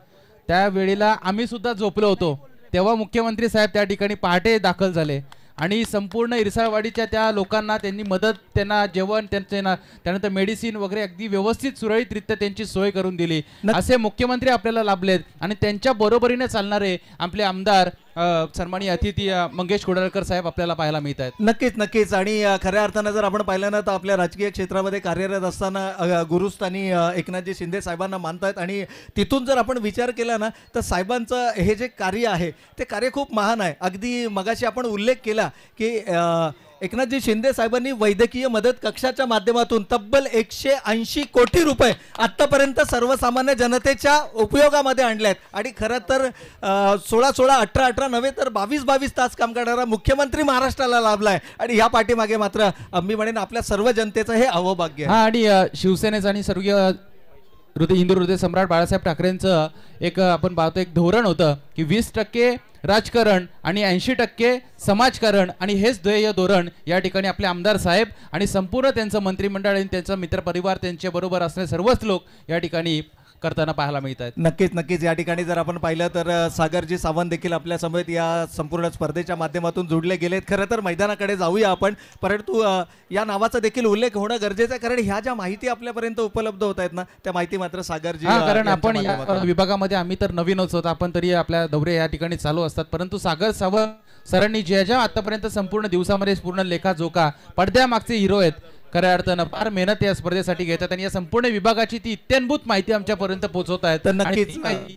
त्यावेळेला आम्ही सुद्धा झोपलो होतो. तेव्हा मुख्यमंत्री साहेब त्या ठिकाणी पहाटे दाखल झाले आणि संपूर्ण इरसाळवाडीच्या त्या लोकांना त्यांनी मदत, त्यांना जेवण, त्यानंतर मेडिसिन वगैरे अगदी व्यवस्थित सुरळीतरित्या त्यांची सोय करून दिली. असे मुख्यमंत्री आपल्याला लाभलेत आणि त्यांच्या बरोबरीने चालणारे आपले आमदार सन्माननीय अतिथी मंगेश कुडाळकर साहेब आपल्याला पाहायला मिळत आहेत. नक्कीच नक्कीच. आणि खऱ्या अर्थानं जर आपण पाहिलं ना तर आपल्या राजकीय क्षेत्रामध्ये कार्यरत असताना गुरुस्थानी एकनाथजी शिंदे साहेबांना मानतायत आणि तिथून जर आपण विचार केला ना तर साहेबांचं हे जे कार्य आहे ते कार्य खूप महान आहे. अगदी मगाशी आपण उल्लेख केला की एकनाथजी शिंदे साहेबांनी वैद्यकीय मदत कक्षाच्या माध्यमातून तब्बल 180 कोटी रुपये आतापर्यंत सर्वसामान्य जनतेच्या उपयोगामध्ये आणले आहेत. आणि खरं तर 16-16, 18-18 नव्हे तर 22-22 तास काम करणारा मुख्यमंत्री महाराष्ट्राला लाभलाय आणि या पाठीमागे मात्र मी म्हणेन आपल्या सर्व जनतेचं हे अहोभाग्य आहे. आणि शिवसेनेचा आणि सर्व हिंदू हृदय सम्राट बाळासाहेब ठाकरेंचं एक आपण पाहतो एक धोरण होतं की 20% राजकारण आणि 80% समाजकारण आणि हेच ध्येय धोरण या ठिकाणी आपले आमदार साहेब आणि संपूर्ण त्यांचं मंत्रिमंडळ आणि त्यांचा मित्रपरिवार त्यांच्या बरोबर असणारे सर्वच लोक या ठिकाणी करताना पाहायला मिळत आहेत. नक्कीच या ठिकाणी जर आपण पाहिलं तर सागरजी सावंत देखील आपल्या समवेत या संपूर्ण स्पर्धेच्या माध्यमातून जोडले गेलेत. खरं तर मैदानाकडे जाऊया आपण, परंतु या नावाचा देखील उल्लेख होणं गरजेचं आहे, कारण ह्या ज्या माहिती आपल्यापर्यंत उपलब्ध होत आहेत ना त्या माहिती मात्र सागरजी कारण आपण या विभागामध्ये आम्ही तर नवीनच होतो, आपण तरी आपल्या दौरे या ठिकाणी चालू असतात, परंतु सागर सावंत सरांनी ज्या आतापर्यंत संपूर्ण दिवसामध्ये पूर्ण लेखाजोखा पडद्यामागचे हिरो आहेत खऱ्या अर्थानं फार मेहनत या स्पर्धेसाठी घेतात आणि या संपूर्ण विभागाची ती इत्याभूत माहिती आमच्यापर्यंत पोहोचवत आहेत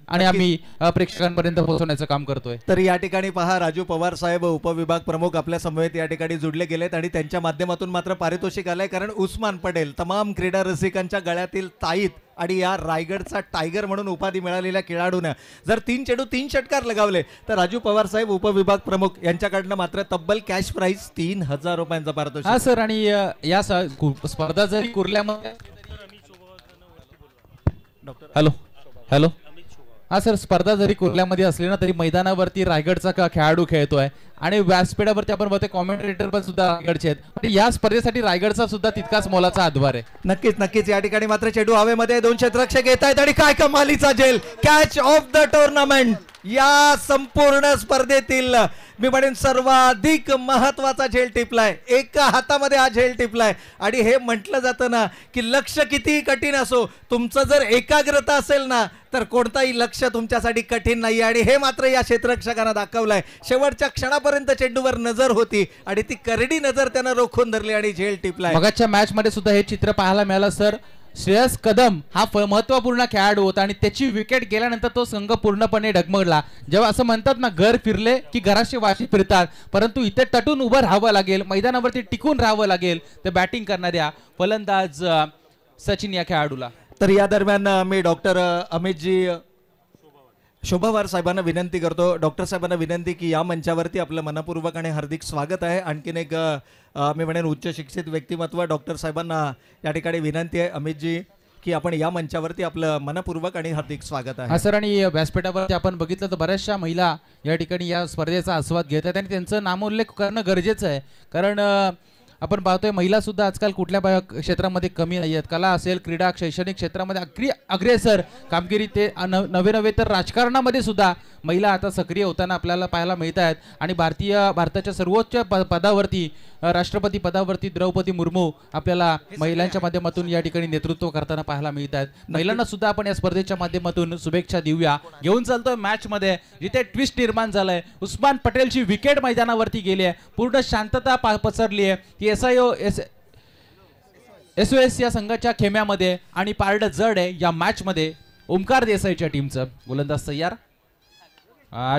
आणि आम्ही प्रेक्षकांपर्यंत पोहोचवण्याचं काम करतोय. तर या ठिकाणी पहा राजू पवार साहेब उपविभाग प्रमुख आपल्या समवेत या ठिकाणी जोडले गेलेत आणि त्यांच्या माध्यमातून मात्र पारितोषिक आलंय, कारण उस्मान पटेल तमाम क्रीडा रसिकांच्या गळ्यातील ताईत आणि या रायगडचा टायगर म्हणून उपाधी मिळालेल्या खेळाडूनं जर 3 चेंडू 3 षटकार लगावले तर राजू पवार साहेब उपविभाग प्रमुख यांच्याकडनं मात्र तब्बल कॅश प्राइस 3000 रुपयांचा पारितोषिक. हा सर, आणि या स्पर्धा जरी कुर्ल्यामध्ये हॅलो हा सर, स्पर्धा जरी कुर्ल्यामध्ये असली ना तरी मैदानावरती रायगडचा खेळाडू खेळतोय आणि व्यासपीठावरती आपण बघतोय कॉमेंटेटर पण सुद्धा रायगडचे आहेत. या स्पर्धेसाठी रायगडचा सुद्धा तितकाच मोलाचा हातभार आहे. नक्कीच या ठिकाणी मात्र चेंडू हवेमध्ये 2 क्षेत्ररक्षक येत आहेत आणि काय कमालीचा झेल, कॅच ऑफ द टुर्नामेंट. या संपूर्ण स्पर्धेतील मी म्हणेन सर्वाधिक महत्वाचा झेल टिपलाय, एका हातामध्ये हा झेल टिपलाय आणि हे म्हटलं जातं ना की लक्ष किती कठीण असो, तुमचं जर एकाग्रता असेल ना तर कोणताही लक्ष तुमच्यासाठी कठीण नाही आणि हे मात्र या क्षेत्ररक्षकांना दाखवलंय. शेवटच्या क्षणापर्यंत चेंडूवर नजर होती आणि ती करडी नजर त्यानं रोखून धरली आणि झेल टिपलाय. मगाच्या मॅच मध्ये सुद्धा हे चित्र पाहायला मिळालं सर. श्रेयस कदम हा महत्वपूर्ण खेळाडू होता आणि त्याची विकेट गेल्यानंतर तो संघ पूर्णपणे डगमगला. जेव्हा असं म्हणतात ना घर फिरले की घराशी वाशी फिरतात, परंतु इथे तटून उभं राहावं लागेल, मैदानावरती टिकून राहावं लागेल त्या बॅटिंग करणाऱ्या फलंदाज सचिन या खेळाडूला. तर या दरम्यान मी डॉक्टर अमितजी शोभावार साहेबांना विनंती करतो, डॉक्टर साहेबांना विनंती की या मंचावरती आपलं मनपूर्वक आणि हार्दिक स्वागत आहे. आणखीन एक मी म्हणेन उच्च शिक्षित व्यक्तिमत्व डॉक्टर साहेबांना या ठिकाणी विनंती आहे अमितजी की आपण या मंचावरती आपलं मनपूर्वक आणि हार्दिक स्वागत आहे. हा सर, आणि व्यासपीठावरती आपण बघितलं तर बऱ्याचशा महिला या ठिकाणी या स्पर्धेचा आस्वाद घेत आहेत आणि त्यांचं नामोल्लेख करणं गरजेचं आहे, कारण आपण पाहतोय महिला सुद्धा आजकाल कुठल्या क्षेत्रामध्ये कमी नाही आहेत. कला असेल, क्रीडा, शैक्षणिक क्षेत्रामध्ये अग्रेसर कामगिरी, ते नवे तर राजकारणामध्ये सुद्धा महिला आता सक्रिय होताना आपल्याला पाहायला मिळत आहेत आणि भारताच्या सर्वोच्च पदावरती राष्ट्रपती पदावरती द्रौपदी मुर्मू आपल्याला महिलांच्या माध्यमातून या ठिकाणी नेतृत्व करताना पाहायला मिळत आहेत. महिलांना सुद्धा आपण या स्पर्धेच्या माध्यमातून शुभेच्छा देऊया. घेऊन चालतोय मॅच मध्ये जिथे ट्विस्ट निर्माण झालंय, उस्मान पटेलची विकेट मैदानावरती गेली आहे, पूर्ण शांतता पसरली आहे SOS या संघाच्या खेम्यामध्ये आणि पारड जड आहे या मॅच मध्ये ओमकार देसाईच्या टीमचं. गोलंदाज तयार,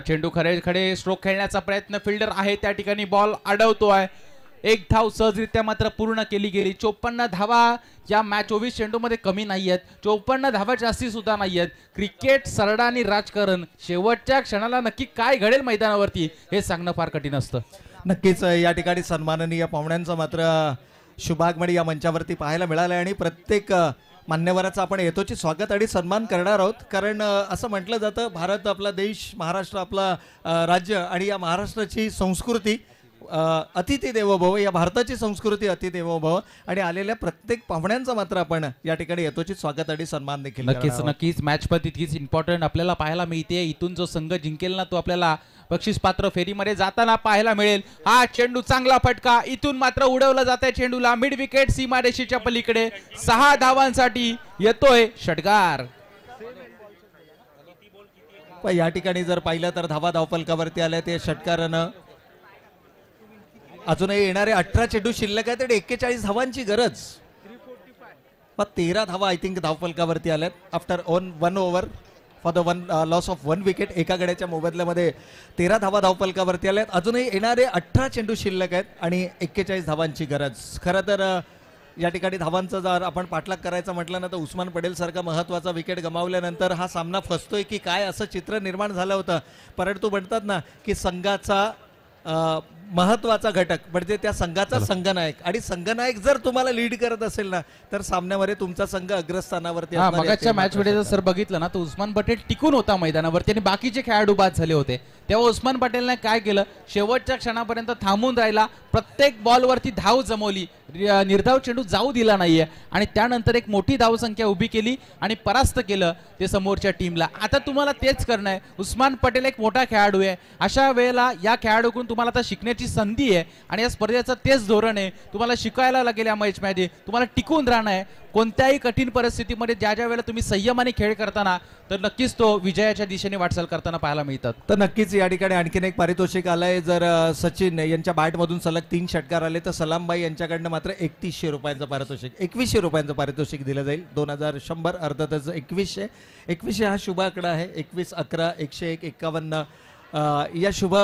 चेंडू खडे स्ट्रोक खेळण्याचा प्रयत्न, फिल्डर आहे त्या ठिकाणी, बॉल अडवतोय, एक धाव सहजरित्या मात्र पूर्ण केली गेली. 54 धावा या मॅच 24 चेंडू मध्ये कमी नाही आहेत, 54 धावा जास्ती सुद्धा नाही आहेत. क्रिकेट, सरडा आणि राजकारण शेवटच्या क्षणाला नक्की काय घडेल मैदानावरती हे सांगणं फार कठीण असतं. नक्कीच या ठिकाणी सन्माननीय पाहुण्यांचं मात्र शुभागमन या मंचावरती पाहायला मिळालं आणि प्रत्येक मान्यवराचं आपण येतोची स्वागत आणि सन्मान करणार आहोत, कारण असं म्हटलं जातं भारत आपला देश, महाराष्ट्र आपला राज्य आणि या महाराष्ट्राची संस्कृती अतिथी देवो भव, या भारताची संस्कृती अतिथी देवो भव आणि आलेल्या प्रत्येक पाहुण्यांचा मात्र आपण या ठिकाणी येतोची स्वागत आणि सन्मान देखील नक्कीच मॅच पण तितकीच इम्पॉर्टंट आपल्याला पाहायला मिळते. इथून जो संघ जिंकेल ना तो आपल्याला बक्षीस पात्र फेरीमध्ये जाताना पाहायला मिळेल. हा चेंडू चांगला फटका, इथून मात्र उडवला जात आहे चेंडूला मिड विकेट सीमारेषेच्या पलीकडे. 6 धावांसाठी येतोय षटकार. या ठिकाणी जर पाहिलं तर धावा धावफलकावरती आल्या ते षटकारानं. अजूनही येणारे 18 चेंडू शिल्लक आहेत आणि 41 धावांची गरज. 13 धावा आय थिंक धावफलकावरती आल्यात after 1 over for the loss of 1 wicket. एका गड्याच्या मोबदल्यामध्ये 13 धावा धावफलकावरती आल्यात. अजूनही येणारे 18 चेंडू शिल्लक आहेत आणि 41 धावांची गरज. खरं तर या ठिकाणी धावांचा जर आपण पाठलाग करायचा म्हटलं ना तर उस्मान पटेल सारखा महत्वाचा विकेट गमावल्यानंतर हा सामना फसतोय की काय असं चित्र निर्माण झालं होतं, परंतु म्हणतात ना की संघाचा महत्वाचा घटक म्हणजे त्या संघाचा संघनायक, आणि संघनायक जर तुम्हाला लीड करत असेल ना तर सामन्यामध्ये तुमचा संघ अग्रस्थानावरती असणार आहे. मगाच्या मॅच मध्ये जर सर बघितलं ना तर उस्मान पटेल टिकून होता मैदानावरती आणि बाकीचे खेळाडू बाद झाले होते. तेव्हा उस्मान पटेलने काय केलं, शेवटच्या क्षणापर्यंत थांबून राहिला, प्रत्येक बॉलवरती धाव जमवली, निर्धाव चेंडू जाऊ दिला नाहीये आणि त्यानंतर एक मोठी धावसंख्या उभी केली आणि परास्त केलं ते समोरच्या टीमला. आता तुम्हाला तेच करणं आहे. उस्मान पटेल एक मोठा खेळाडू आहे, अशा वेळेला या खेळाडूकडून तुम्हाला आता शिकण्याची संधी आहे आणि या स्पर्धेचं तेच धोरण आहे. तुम्हाला शिकायला लागेल या मॅच मध्ये, तुम्हाला टिकून राहणं आहे. कोणत्याही कठीण परिस्थितीमध्ये ज्या ज्या वेळेला तुम्ही संयमाने खेळ करताना तर नक्कीच तो विजयाच्या दिशेने वाटचाल करताना पाहायला मिळतात. तर नक्कीच या ठिकाणी आणखीन एक पारितोषिक आलंय. जर सचिन यांच्या बॅटमधून सलग 3 षटकार आले तर सलामबाई यांच्याकडनं मात्र 3100 रुपयांचं पारितोषिक, 2100 रुपयांचं पारितोषिक दिलं जाईल. 2100 अर्थातच 2100 हा शुभ आकडा आहे. 21, 11, 101, 51 या शुभ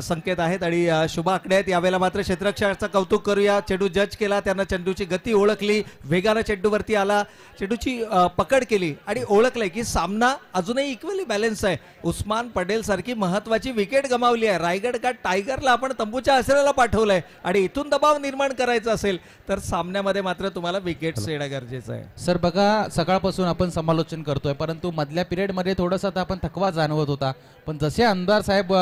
संकेत आहेत आणि शुभ आकडे आहेत. यावेळेला मात्र क्षेत्ररक्षकाचं कौतुक करूया. चेंडू जज केला, त्यांना चेंडूची गती ओळखली, वेगानं चेंडूवरती आला, चेंडूची पकड केली आणि ओळखलंय की सामना अजूनही इक्वली बॅलन्स आहे. उस्मान पटेल सारखी महत्वाची विकेट गमावली आहे. रायगड का टायगरला आपण तंबूच्या आसऱ्याला पाठवलंय आणि इथून दबाव निर्माण करायचा असेल तर सामन्यामध्ये मात्र तुम्हाला विकेट्स येणं गरजेचं आहे. सर बघा, सकाळपासून आपण समालोचन करतोय परंतु मधल्या पिरियड मध्ये थोडासा आता आपण थकवा जाणवत होता, पण जसे आमदार साहेब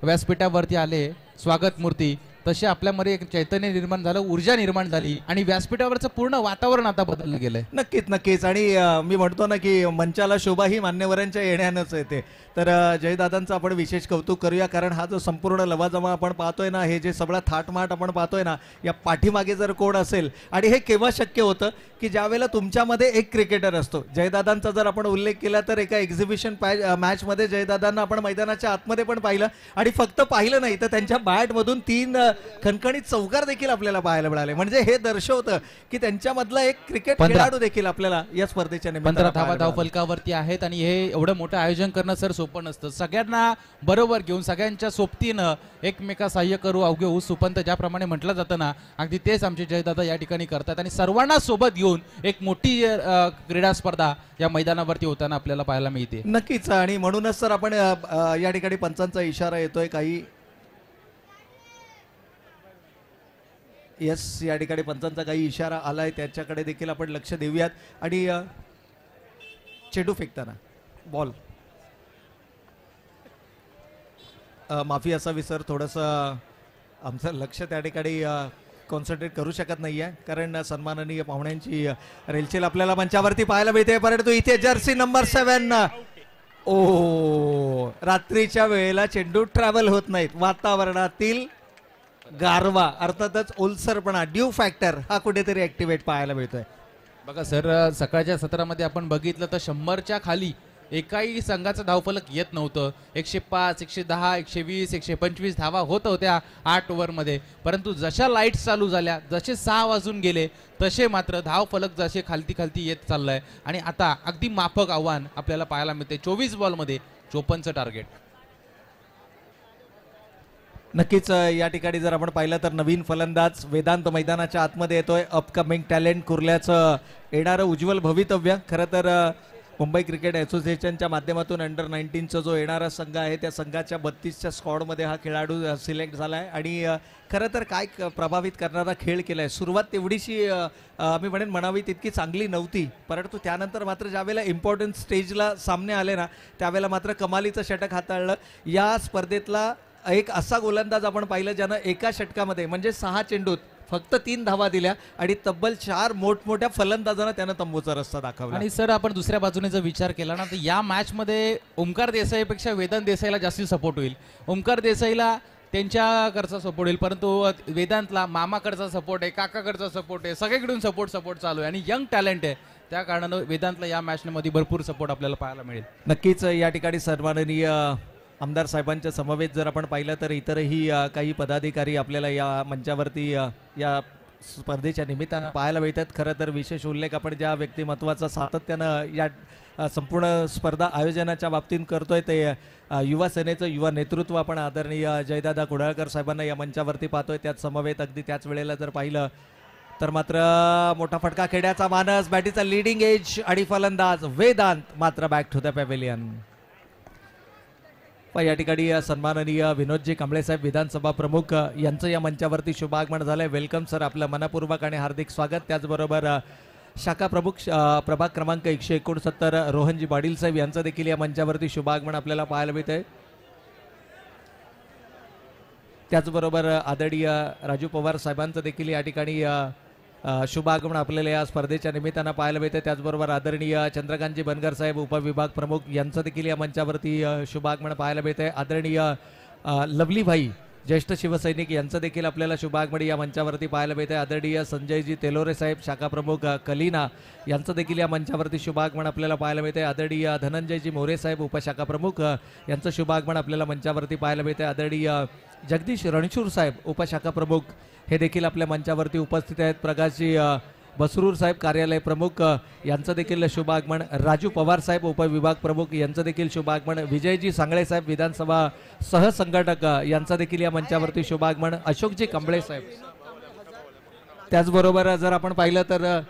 व्यासपीठावरती आले स्वागत मूर्ती तसे आपल्यामध्ये एक चैतन्य निर्माण झालं, ऊर्जा निर्माण झाली आणि व्यासपीठावरचं पूर्ण वातावरण आता बदललं गेलंय. नक्कीच आणि मी म्हणतो ना की मंचाला शोभा ही मान्यवरांच्या येण्यानंच येते. तर जयदादांचं आपण विशेष कौतुक करूया, कारण हा जो संपूर्ण लवाजमा आपण पाहतोय ना, हे जे सगळं थाटमाट आपण पाहतोय ना, या पाठीमागे जर कोण असेल आणि हे केव्हा शक्य होतं की ज्यावेळेला तुमच्यामध्ये एक क्रिकेटर असतो. जयदादांचा जर आपण उल्लेख केला तर एका एक्झिबिशन मॅचमध्ये जयदादांना आपण मैदानाच्या आतमध्ये पण पाहिलं आणि फक्त पाहिलं नाही तर त्यांच्या बॅटमधून 3 खणखणीत चौकार देखील आपल्याला पाहायला मिळाले. म्हणजे हे दर्शवतं की त्यांच्यामधला एक क्रिकेट खेळाडू देखील आपल्याला या स्पर्धेच्या 15 धावा धाव फलकावरती आहेत आणि हे एवढं मोठं आयोजन करणं सर सोपं नसतं. सगळ्यांना बरोबर घेऊन सगळ्यांच्या सोबतीनं एकमेका सहाय्य करू अवघे ऊस सुपंत ज्याप्रमाणे म्हटलं जातं ना, अगदी तेच आमचे जयदादा या ठिकाणी करतात आणि सर्वांना सोबत घेऊन एक मोठी क्रीडा स्पर्धा या मैदानावरती होताना आपल्याला पाहायला मिळते. नक्कीच आणि म्हणूनच सर आपण या ठिकाणी पंचांचा इशारा येतोय काही. यस, या ठिकाणी पंचांचा काही इशारा आलाय, त्याच्याकडे देखील आपण लक्ष देऊयात. आणि चेंडू फेकताना बॉल माफी असावी सर, थोडंसं आमचं लक्ष त्या ठिकाणी कॉन्सन्ट्रेट करू शकत नाहीये कारण सन्माननीय पाहुण्यांची रेलचेल आपल्याला मंचावरती पाहायला मिळते. परंतु इथे जर्सी नंबर 7 रात्रीच्या वेळेला चेंडू ट्रॅव्हल होत नाहीत. वातावरणातील गारवा अर्थातच ओलसरपणा ड्यू फॅक्टर हा कुठेतरी ऍक्टिव्हेट पाहायला मिळतोय. बघा सर, सकाळच्या सत्रामध्ये आपण बघितलं तर 100च्या खाली एकाही संघाचं धावफलक येत नव्हतं. 105, 110, 120, 125 धावा होत होत्या 8 ओव्हरमध्ये, परंतु जशा लाईट्स चालू झाल्या, जसे 6 वाजून गेले तसे मात्र धावफलक जसे खालती खालती येत चाललंय आणि आता अगदी माफक आव्हान आपल्याला पाहायला मिळते. 24 बॉलमध्ये 54चं टार्गेट. नक्कीच या ठिकाणी जर आपण पाहिलं तर नवीन फलंदाज वेदांत मैदानाच्या आतमध्ये येतोय. अपकमिंग टॅलेंट कुर्ल्याचं येणारं उज्ज्वल भवितव्य. खरं तर मुंबई क्रिकेट असोसिएशनच्या माध्यमातून अंडर 19चा जो येणारा संघ आहे त्या संघाच्या 32च्या स्क्वॉडमध्ये हा खेळाडू सिलेक्ट झाला आहे आणि खरं तर काय प्रभावित करणारा खेळ केला आहे. सुरुवात तेवढीशी मी म्हणावी तितकी चांगली नव्हती, परंतु त्यानंतर मात्र ज्यावेळेला इम्पॉर्टंट स्टेजला सामने आले ना त्यावेळेला मात्र कमालीचं षटक हाताळलं. या स्पर्धेतला एक असा गोलंदाज आपण पाहिलं ज्यानं एका षटकामध्ये म्हणजे 6 चेंडूत फक्त 3 धावा दिल्या आणि तब्बल 4 मोठमोठ्या फलंदाजांना त्यानं तंबूचा रस्ता दाखवला. आणि सर आपण दुसऱ्या बाजूने जर विचार केला ना तर या मॅच मध्ये ओमकार देसाईपेक्षा वेदांत देसाईला जास्त सपोर्ट होईल. ओमकार देसाईला त्यांच्याकडचा सपोर्ट होईल, परंतु वेदांतला मामाकडचा सपोर्ट आहे, काकाकडचा सपोर्ट आहे, सगळीकडून सपोर्ट चालू आहे आणि यंग टॅलेंट आहे. त्या कारणानं वेदांतला या मॅच मध्ये भरपूर सपोर्ट आपल्याला पाहायला मिळेल. नक्कीच या ठिकाणी सन्माननीय आमदार साहेबांच्या समवेत जर आपण पाहिलं तर इतरही काही पदाधिकारी आपल्याला या मंचावरती या स्पर्धेच्या निमित्तानं पाहायला मिळतात. खरं तर विशेष उल्लेख आपण ज्या व्यक्तिमत्वाचा सातत्यानं या संपूर्ण स्पर्धा आयोजनाच्या बाबतीत करतोय ते युवा सेनेचं युवा नेतृत्व आपण आदरणीय जयदादा कुडाळकर साहेबांना या मंचावरती पाहतोय. त्याच समवेत अगदी त्याच वेळेला जर पाहिलं तर मात्र मोठा फटका खेळण्याचा मानस, बॅटीचा लिडिंग एज आणि फलंदाज वेदांत मात्र बॅक टू द पॅव्हिलियन. या ठिकाणी सन्माननीय विनोदजी कांबळे साहेब विधानसभा प्रमुख यांचं या मंचावरती शुभागमन झालंय. वेलकम सर, आपलं मनपूर्वक आणि हार्दिक स्वागत. त्याचबरोबर शाखा प्रमुख प्रभाग क्रमांक 169 रोहनजी पाटील साहेब यांचं देखील या मंचावरती शुभागमन आपल्याला पाहायला मिळतंय. त्याचबरोबर आदरणीय राजू पवार साहेबांचं देखील या ठिकाणी शुभागमन आपल्याला या स्पर्धेच्या निमित्तानं पाहायला मिळते. त्याचबरोबर आदरणीय चंद्रकांतजी बनगर साहेब उपविभाग प्रमुख यांचं देखील या मंचावरती शुभागमन पाहायला मिळते. आदरणीय लवली भाई ज्येष्ठ शिवसैनिक यांचं देखील आपल्याला शुभागमन या मंचावरती पाहायला मिळते. आदरणीय संजयजी तेलोरे साहेब शाखा प्रमुख कलिना यांचं देखील या मंचावरती शुभागमन आपल्याला पाहायला मिळते. आदरणीय धनंजयजी मोरे साहेब उपशाखा प्रमुख यांचं शुभागमन आपल्याला मंचावरती पाहायला मिळते. आदरणीय जगदीश रणशूर साहेब उपशाखा प्रमुख हे देखील आपल्या मंचावरती उपस्थित आहेत. प्रकाशजी बसरूर साहेब कार्यालय प्रमुख यांचं देखील शुभागमन. राजू पवार साहेब उपविभाग प्रमुख यांचं देखील शुभागमन. विजयजी सांगळे साहेब विधानसभा सहसंघटक यांचं देखील या मंचावरती शुभागमन. अशोकजी कांबळे साहेब. त्याचबरोबर जर आपण पाहिलं तर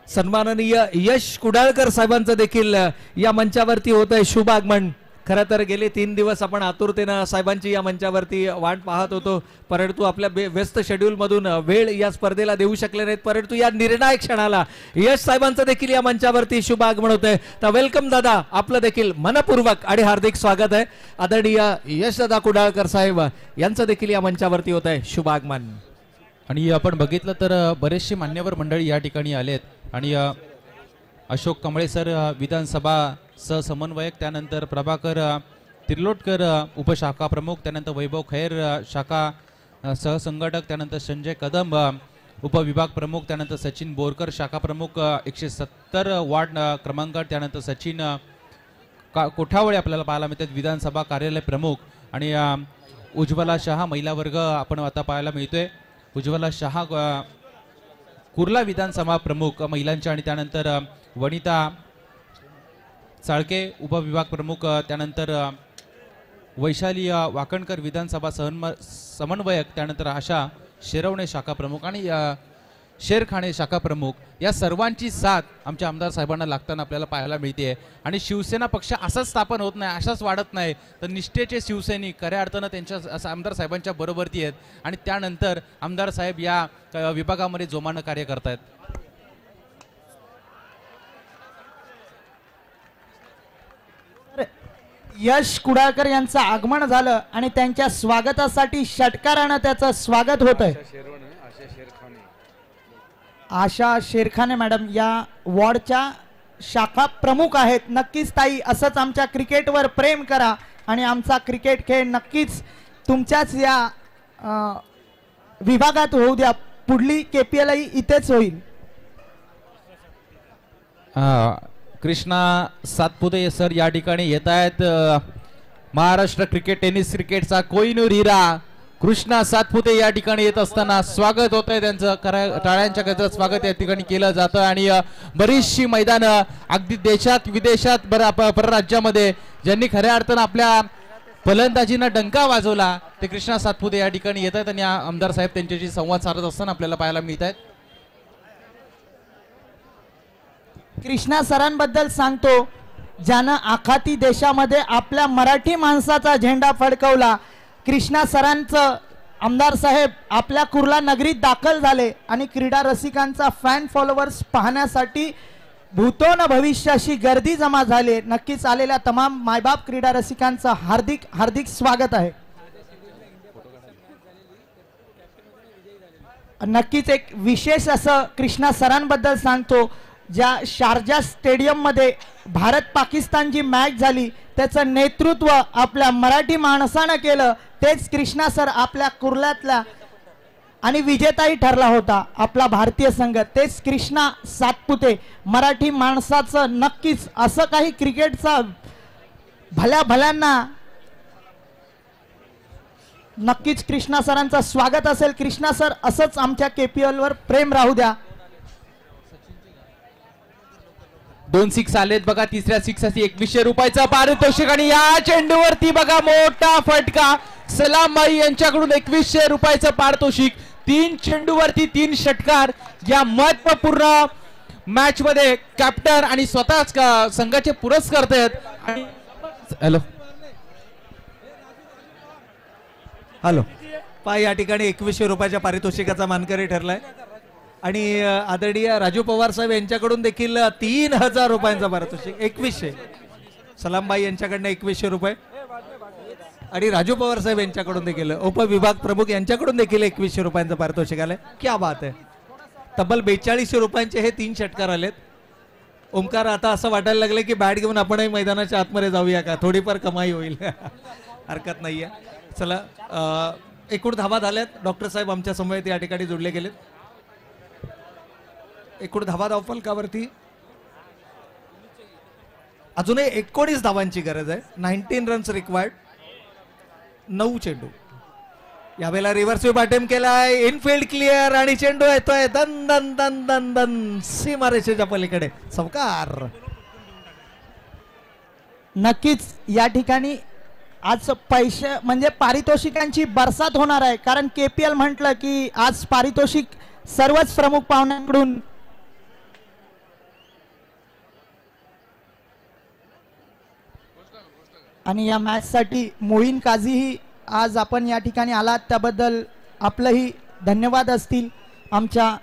सन्माननीय यश कुडाळकर साहेबांचं देखील या मंचावरती होत आहे शुभागमन. खरं तर गेले 3 दिवस आपण आतुरतेनं साहेबांची या मंचावरती वाट पाहत होतो, परंतु आपल्या व्यस्त शेड्यूलमधून वेळ या स्पर्धेला देऊ शकले नाहीत. परंतु या निर्णायक क्षणाला यश साहेबांचं देखील या मंचावरती शुभागमन होत आहे. तर वेलकम दादा, आपलं देखील मनपूर्वक आणि हार्दिक स्वागत आहे. आदरणीय यश दादा कुडाळकर साहेब यांचं देखील या मंचावरती होत आहे शुभागमन. आणि आपण बघितलं तर बरेचसे मान्यवर मंडळी या ठिकाणी आलेत आणि अशोक कांबळे सर विधानसभा सहसमन्वयक, त्यानंतर प्रभाकर तिर्लोटकर उपशाखा प्रमुख, त्यानंतर वैभव खैर शाखा सहसंघटक, त्यानंतर संजय कदम उपविभाग प्रमुख, त्यानंतर सचिन बोरकर शाखा प्रमुख 170 वार्ड क्रमांक, त्यानंतर सचिन कोठावळे आपल्याला पाहायला मिळतात विधानसभा कार्यालय प्रमुख आणि उज्ज्वला शहा महिला वर्ग आपण आता पाहायला मिळतोय. उज्ज्वला शहा कुर्ला विधानसभा प्रमुख महिलांच्या आणि त्यानंतर वनिता चाळके उपविभाग प्रमुख, त्यानंतर वैशाली वाकणकर विधानसभा समन्वयक, त्यानंतर आशा शेरवणे शाखा प्रमुख आणि शेरखाणे शाखा प्रमुख. या सर्वांची साथ आमच्या आमदार साहेबांना लागताना आपल्याला पाहायला मिळते. आणि शिवसेना पक्ष असाच स्थापन होत नाही, असाच वाढत नाही, तर निष्ठेचे शिवसैनिक खऱ्या अर्थानं त्यांच्या आमदार साहेबांच्या बरोबरती आहेत आणि त्यानंतर आमदार साहेब या विभागामध्ये जोमानं कार्य करतायत. यश कुडाळकर यांचं आगमन झालं आणि त्यांच्या स्वागतासाठी षटकारानं त्याचं स्वागत होत आहे. आशा शेरखाने मॅडम या वॉर्डच्या शाखा प्रमुख आहेत. नक्कीच ताई, असंच आमच्या क्रिकेटवर प्रेम करा आणि आमचा क्रिकेट खेळ नक्कीच तुमच्याच या विभागात होऊ द्या. पुढली KPL इथेच होईल. कृष्णा सातपुते सर या ठिकाणी येत आहेत. महाराष्ट्र क्रिकेट टेनिस क्रिकेटचा कोहिनूर हिरा कृष्णा सातपुते या ठिकाणी येत असताना स्वागत होत आहे त्यांचं. टाळ्यांच्या गजरात स्वागत या ठिकाणी केलं जातं आणि बरीचशी मैदानं अगदी देशात विदेशात परराज्यामध्ये ज्यांनी खऱ्या अर्थानं आपल्या फलंदाजीनं डंका वाजवला ते कृष्णा सातपुते या ठिकाणी येत आहेत आणि आमदार साहेब त्यांच्याशी संवाद साधत असताना आपल्याला पाहायला मिळत आहेत. कृष्णा सरांबद्दल सांगतो, ज्यानं आखाती देशामध्ये आपल्या मराठी माणसाचा झेंडा फडकवला. कृष्णा सरांचं आमदार साहेब आपल्या कुर्ला नगरीत दाखल झाले आणि क्रीडा रसिकांचा फॅन फॉलोअर्स पाहण्यासाठी भूतो न भविष्य अशी गर्दी जमा झाली. नक्कीच आलेल्या तमाम मायबाप क्रीडा रसिकांचं हार्दिक हार्दिक स्वागत आहे. नक्कीच एक विशेष असं कृष्णा सरांबद्दल सांगतो, ज्या शारजा स्टेडियम मध्ये भारत पाकिस्तान जी मॅच झाली त्याचं नेतृत्व आपल्या मराठी माणसानं केलं. तेच कृष्णा सर आपल्या कुर्ल्यातल्या आणि विजेताही ठरला होता आपला भारतीय संघ. तेच कृष्णा सातपुते मराठी माणसाचं नक्कीच असं काही क्रिकेटचा भल्या भल्यांना नक्कीच कृष्णा सरांचं स्वागत असेल. कृष्णा सर असंच आमच्या KPL वर प्रेम राहू द्या. 2 6 आलेत बघा. तिसऱ्या 6साठी 2100 रुपयाचा पारितोषिक आणि या चेंडूवरती बघा मोठा फटका. सलामबाई यांच्याकडून 2100 रुपयाचं पारितोषिक. 3 चेंडूवरती 3 षटकार. या महत्वपूर्ण मॅच मध्ये कॅप्टन आणि स्वतःच संघाचे पुरस्कार आहेत. हॅलो हॅलो पहा या ठिकाणी 2100 रुपयाच्या पारितोषिकाचा मानकरी ठरलाय आणि आदरणीय राजू पवार साहेब यांच्याकडून देखील 3000 रुपयांचा पारितोषिक. 2100 सलामबाई यांच्याकडनं 2100 रुपये आणि राजू पवार साहेब यांच्याकडून देखील उपविभाग प्रमुख यांच्याकडून देखील 2100 रुपयांचं पारितोषिक आलंय. क्या बात आहे. तब्बल 4200 रुपयांचे हे 3 षटकार आलेत. ओमकार आता असं वाटायला लागले की बॅट घेऊन आपणही मैदानाच्या आतमध्ये जाऊया का, थोडीफार कमाई होईल. हरकत नाहीये. चला एकूण धावा झाल्यात. डॉक्टर साहेब आमच्या समवेत या ठिकाणी जोडले गेलेत. एकूण धावा धावफलकावरती अजूनही 19 धावांची गरज आहे. 19 रन्स रिक्वायर्ड. 9 चेंडू. यावेळेला रिव्हर्स अटेम्प्ट केलाय. इनफिल्ड क्लिअर आणि चेंडू येतोय दन दन दन दन दन सीमारेषेच्या पलीकडे. चौकार. नक्कीच या ठिकाणी आज पैसे म्हणजे पारितोषिकांची बरसात होणार आहे, कारण KPL म्हटलं की आज पारितोषिक सर्वच प्रमुख पाहुण्यांकडून आणि या मॅच साठी मोहीन काझीही आज आपण या ठिकाणी आलात त्याबद्दल आपलंही धन्यवाद असतील. आमच्या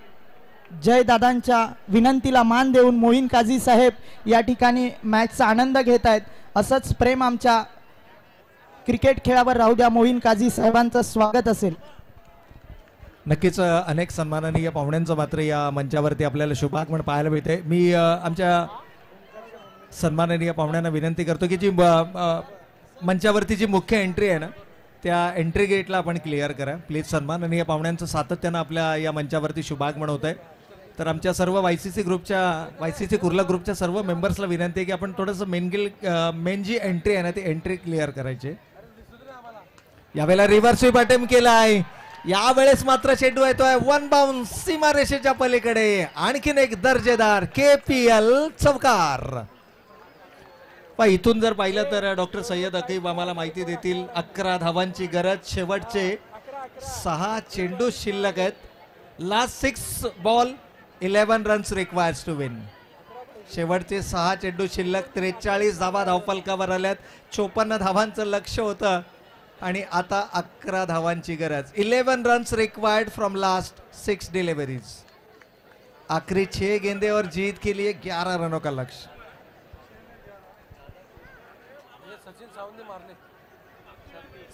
जयदादांच्या विनंतीला मान देऊन मोहीन काझी साहेब या ठिकाणी मॅचचा आनंद घेत आहेत. असंच प्रेम आमच्या क्रिकेट खेळावर राहू द्या. मोहीन काझी साहेबांचं स्वागत असेल. नक्कीच अनेक सन्माननीय पाहुण्यांचं मात्र या मंचावरती आपल्याला शुभागमन पाहायला मिळते. मी आमच्या सन्माननीय पाहुण्यांना विनंती करतो की जी मंचावरती जी मुख्य एंट्री आहे ना त्या एंट्री गेटला आपण क्लिअर करा प्लीज. सन्माननीय पाहुण्यांचं सातत्यानं आपल्या या मंचावरती शुभागमन होत आहे. तर आमच्या सर्व YCC कुर्ला ग्रुपच्या सर्व मेंबर्सला विनंती आहे की आपण थोडंसं मेन जी एंट्री आहे ना ती एंट्री क्लिअर करायची. यावेळेला रिव्हर्स स्वीप अटेम्प्ट केला आहे. यावेळेस मात्र चेंडू येतोय 1 बाउन्स सीमारेषेच्या पलीकडे. आणखीन एक दर्जेदार KPL चौकार. इथून जर पाहिलं तर डॉक्टर सय्यद अकीब आम्हाला माहिती देतील 11 धावांची गरज. शेवटचे 6 चेंडू शिल्लक आहेत. Last 6 ball 11 runs requires to win. शेवटचे 6 चेंडू शिल्लक. 43 धावा धावफलकावर आल्यात. 54 धावांचं लक्ष होतं आणि आता 11 धावांची गरज. 11 runs required from last 6 deliveries. आखिरी 6 गेंदे और जीत के लिए 11 रनों का लक्ष्य.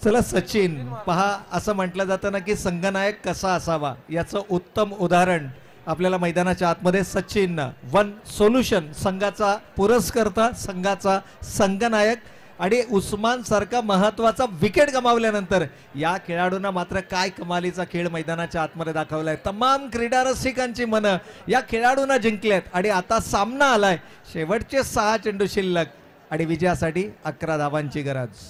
चला सचिन पहा असं म्हटलं जातं ना की संघनायक कसा असावा याचं उत्तम उदाहरण आपल्याला मैदानाच्या आतमध्ये सचिन वन सोल्युशन संघाचा पुरस्कर्ता संघाचा संघनायक आणि उस्मान सारखा महत्वाचा विकेट गमावल्यानंतर या खेळाडूंना मात्र काय कमालीचा खेळ मैदानाच्या आतमध्ये दाखवलाय. तमाम क्रीडा रसिकांची मनं या खेळाडूंना जिंकल्यात आणि आता सामना आलाय. शेवटचे 6 चेंडू शिल्लक आणि विजयासाठी 11 धावांची गरज.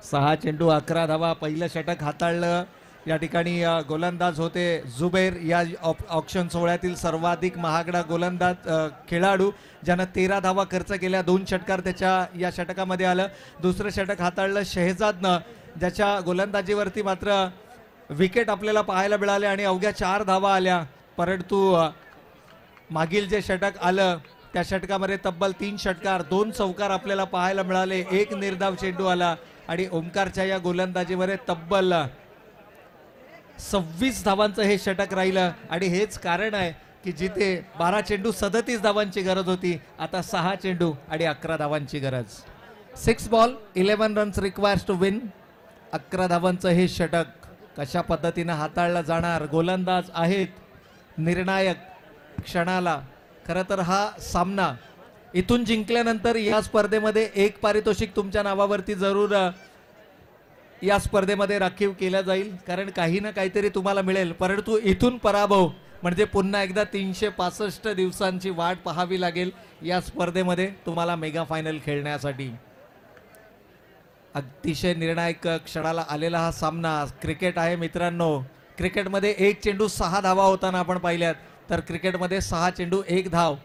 6 चेंडू 11 धावा. पहिलं षटक हाताळलं. या ठिकाणी गोलंदाज होते जुबैर, या ऑक्शन सोहळ्यातील सर्वाधिक महागडा गोलंदाज खेळाडू ज्यानं 13 धावा खर्च केल्या. 2 षटकार त्याच्या या षटकामध्ये आलं. दुसरं षटक हाताळलं शहेजादनं ज्याच्या गोलंदाजीवरती मात्र विकेट आपल्याला पाहायला मिळाले आणि अवघ्या 4 धावा आल्या. परंतु मागील जे षटक आलं त्या षटकामध्ये तब्बल 3 षटकार 2 चौकार आपल्याला पाहायला मिळाले. 1 निर्धाव चेंडू आला आणि ओमकारच्या या गोलंदाजीमध्ये तब्बल 26 धावांचं हे षटक राहिलं आणि हेच कारण आहे की जिथे 12 चेंडू 37 धावांची गरज होती आता 6 चेंडू आणि 11 धावांची गरज. 6 ball 11 runs requires to win. 11 धावांचं हे षटक कशा पद्धतीनं हाताळलं जाणार. गोलंदाज आहेत निर्णायक क्षणाला. खरं तर हा सामना इथून जिंकल्यानंतर या स्पर्धेमध्ये एक पारितोषिक तुमच्या नावावरती जरूर या स्पर्धेमध्ये राखीव केला जाईल कारण काही ना काहीतरी तुम्हाला मिळेल. परंतु इथून पराभव म्हणजे पुन्हा एकदा 365 दिवसांची वाट पाहावी लागेल या स्पर्धेमध्ये तुम्हाला मेगा फायनल खेळण्यासाठी. अतिशय निर्णायक क्षणाला आलेला हा सामना. क्रिकेट आहे मित्रांनो. क्रिकेटमध्ये 1 चेंडू 6 धावा होताना आपण पाहिल्यात तर क्रिकेटमध्ये 6 चेंडू 1 धाव.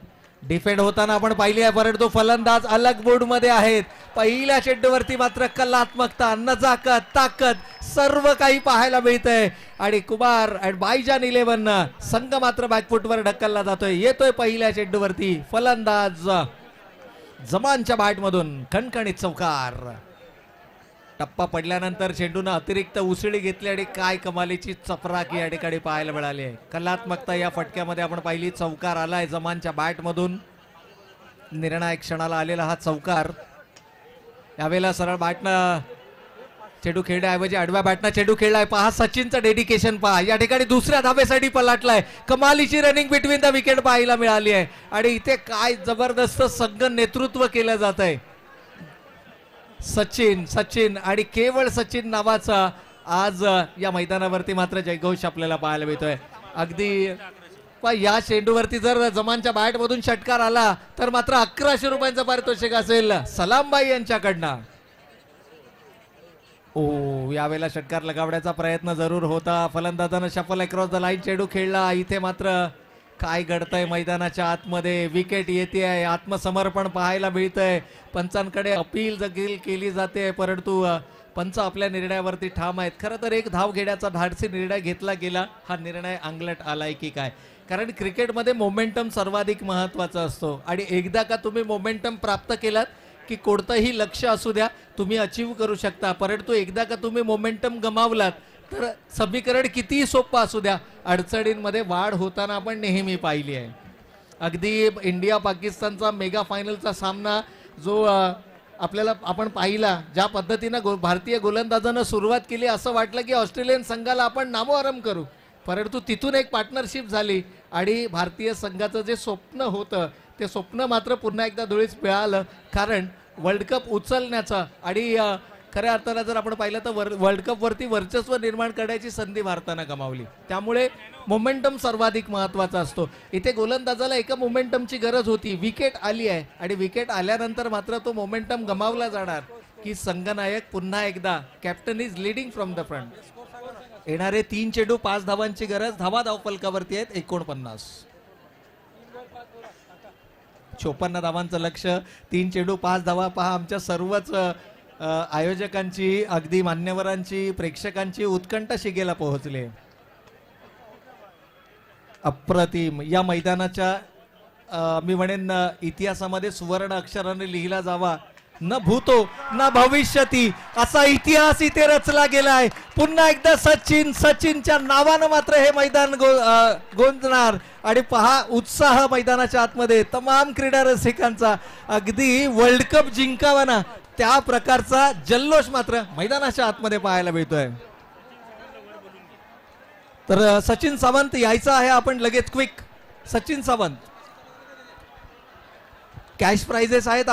डिफेंड होताना आपण पाहिली आहे परंतु फलंदाज अलग बोर्ड मध्ये आहेत. पहिल्या चेंडूवरती मात्र कलात्मकता नजाकत ताकद सर्व काही पाहायला मिळतंय आणि कुमार आणि बायजान 11 संघ मात्र बॅकफुटवर ढकलला जातोय. येतोय पहिल्या चेंडूवरती फलंदाज जमानच्या बॅटमधून खणखणीत चौकार. टप्पा पडल्यानंतर चेंडूनं अतिरिक्त उसळी घेतली आणि काय कमालीची चपराक या ठिकाणी पाहायला मिळाली आहे. कलात्मकता या फटक्यामध्ये आपण पाहिली. चौकार आलाय जमानच्या बॅट मधून. निर्णायक क्षणाला आलेला हा चौकार. यावेळेला सरळ बॅटनं चेंडू खेळण्याऐवजी आडव्या बॅटनं चेंडू खेळलाय. पहा सचिनचं डेडिकेशन पहा. या ठिकाणी दुसऱ्या धाब्यासाठी पलटलाय. कमालीची रनिंग बिटवीन द विकेट पाहायला मिळाली आहे. आणि इथे काय जबरदस्त संघ नेतृत्व केलं जात आहे. सचिन आणि केवळ सचिन नावाचा आज या मैदानावरती मात्र जयघोष आपल्याला पाहायला मिळतोय. अगदी या चेंडूवरती जर जमानच्या बॅट मधून षटकार आला तर मात्र 1100 रुपयांचं पारितोषिक असेल सलामबाई यांच्याकडनं. ओ यावेळेला षटकार लगावण्याचा प्रयत्न जरूर होता. फलंदाजानं शफल अक्रॉस द लाईन चेंडू खेळला. इथे मात्र काय घडतंय मैदानाच्या आतमध्ये. विकेट येते आहे. आत्मसमर्पण पाहायला मिळतंय. पंचांकडे अपील देखील केली जाते परंतु पंच आपल्या निर्णयावरती ठाम आहेत. खरं तर एक धाव घेण्याचा धाडसी निर्णय घेतला गेला. हा निर्णय अंगलट आलाय की काय. कारण क्रिकेटमध्ये मोमेंटम सर्वाधिक महत्वाचा असतो आणि एकदा का तुम्ही मोमेंटम प्राप्त केलात की कोणतंही लक्ष असू द्या तुम्ही अचीव करू शकता. परंतु एकदा का तुम्ही मोमेंटम गमावलात तर समीकरण कितीही सोपं असू द्या अडचणींमध्ये वाढ होताना आपण नेहमी पाहिली आहे. अगदी इंडिया पाकिस्तानचा मेगा फायनलचा सामना जो आपल्याला आपण पाहिला, ज्या पद्धतीनं भारतीय गोलंदाजानं सुरुवात केली असं वाटलं की ऑस्ट्रेलियन संघाला आपण नामोहरम करू. परंतु तिथून एक पार्टनरशिप झाली आणि भारतीय संघाचं जे स्वप्न होतं ते स्वप्न मात्र पुन्हा एकदा धुळीस मिळालं. कारण वर्ल्ड कप उचलण्याचा आणि खऱ्या अर्थानं जर आपण पाहिलं तर वर्ल्ड कप वरती वर्चस्व निर्माण करण्याची संधी भारतानं गमावली. त्यामुळे मोमेंटम सर्वाधिक महत्वाचा असतो. इथे गोलंदाजाला एका मोमेंटमची गरज होती. विकेट आली आहे आणि विकेट आल्यानंतर मात्र तो मोमेंटम गमावला जाणार की संघनायक पुन्हा एकदा captain is leading from the front. येणारे 3 चेंडू 5 धावांची गरज. धावा धावफलकावरती आहेत 49. 54 धावांचं लक्ष. 3 चेंडू 5 धावा. पहा आमच्या सर्वच आयोजकांची अगदी मान्यवरांची प्रेक्षकांची उत्कंठा शिगेला पोहोचली. अप्रतिम. या मैदानाच्या मी म्हणेन इतिहासामध्ये सुवर्ण अक्षराने लिहिला जावा. न भूतो न भविष्यती असा इतिहास इथे रचला गेलाय. पुन्हा एकदा सचिनच्या नावानं मात्र हे मैदान गोंजणार. आणि पहा उत्साह मैदानाच्या आतमध्ये तमाम क्रीडा रसिकांचा. अगदी वर्ल्ड कप जिंकावा ना त्या प्रकारचा जल्लोष मात्र मैदानाच्या आतमध्ये पाहायला मिळतोय. तर सचिन सावंत यायचा आहे. आपण लगेच quick. Sachin Sawant. Cash prizes आहेत.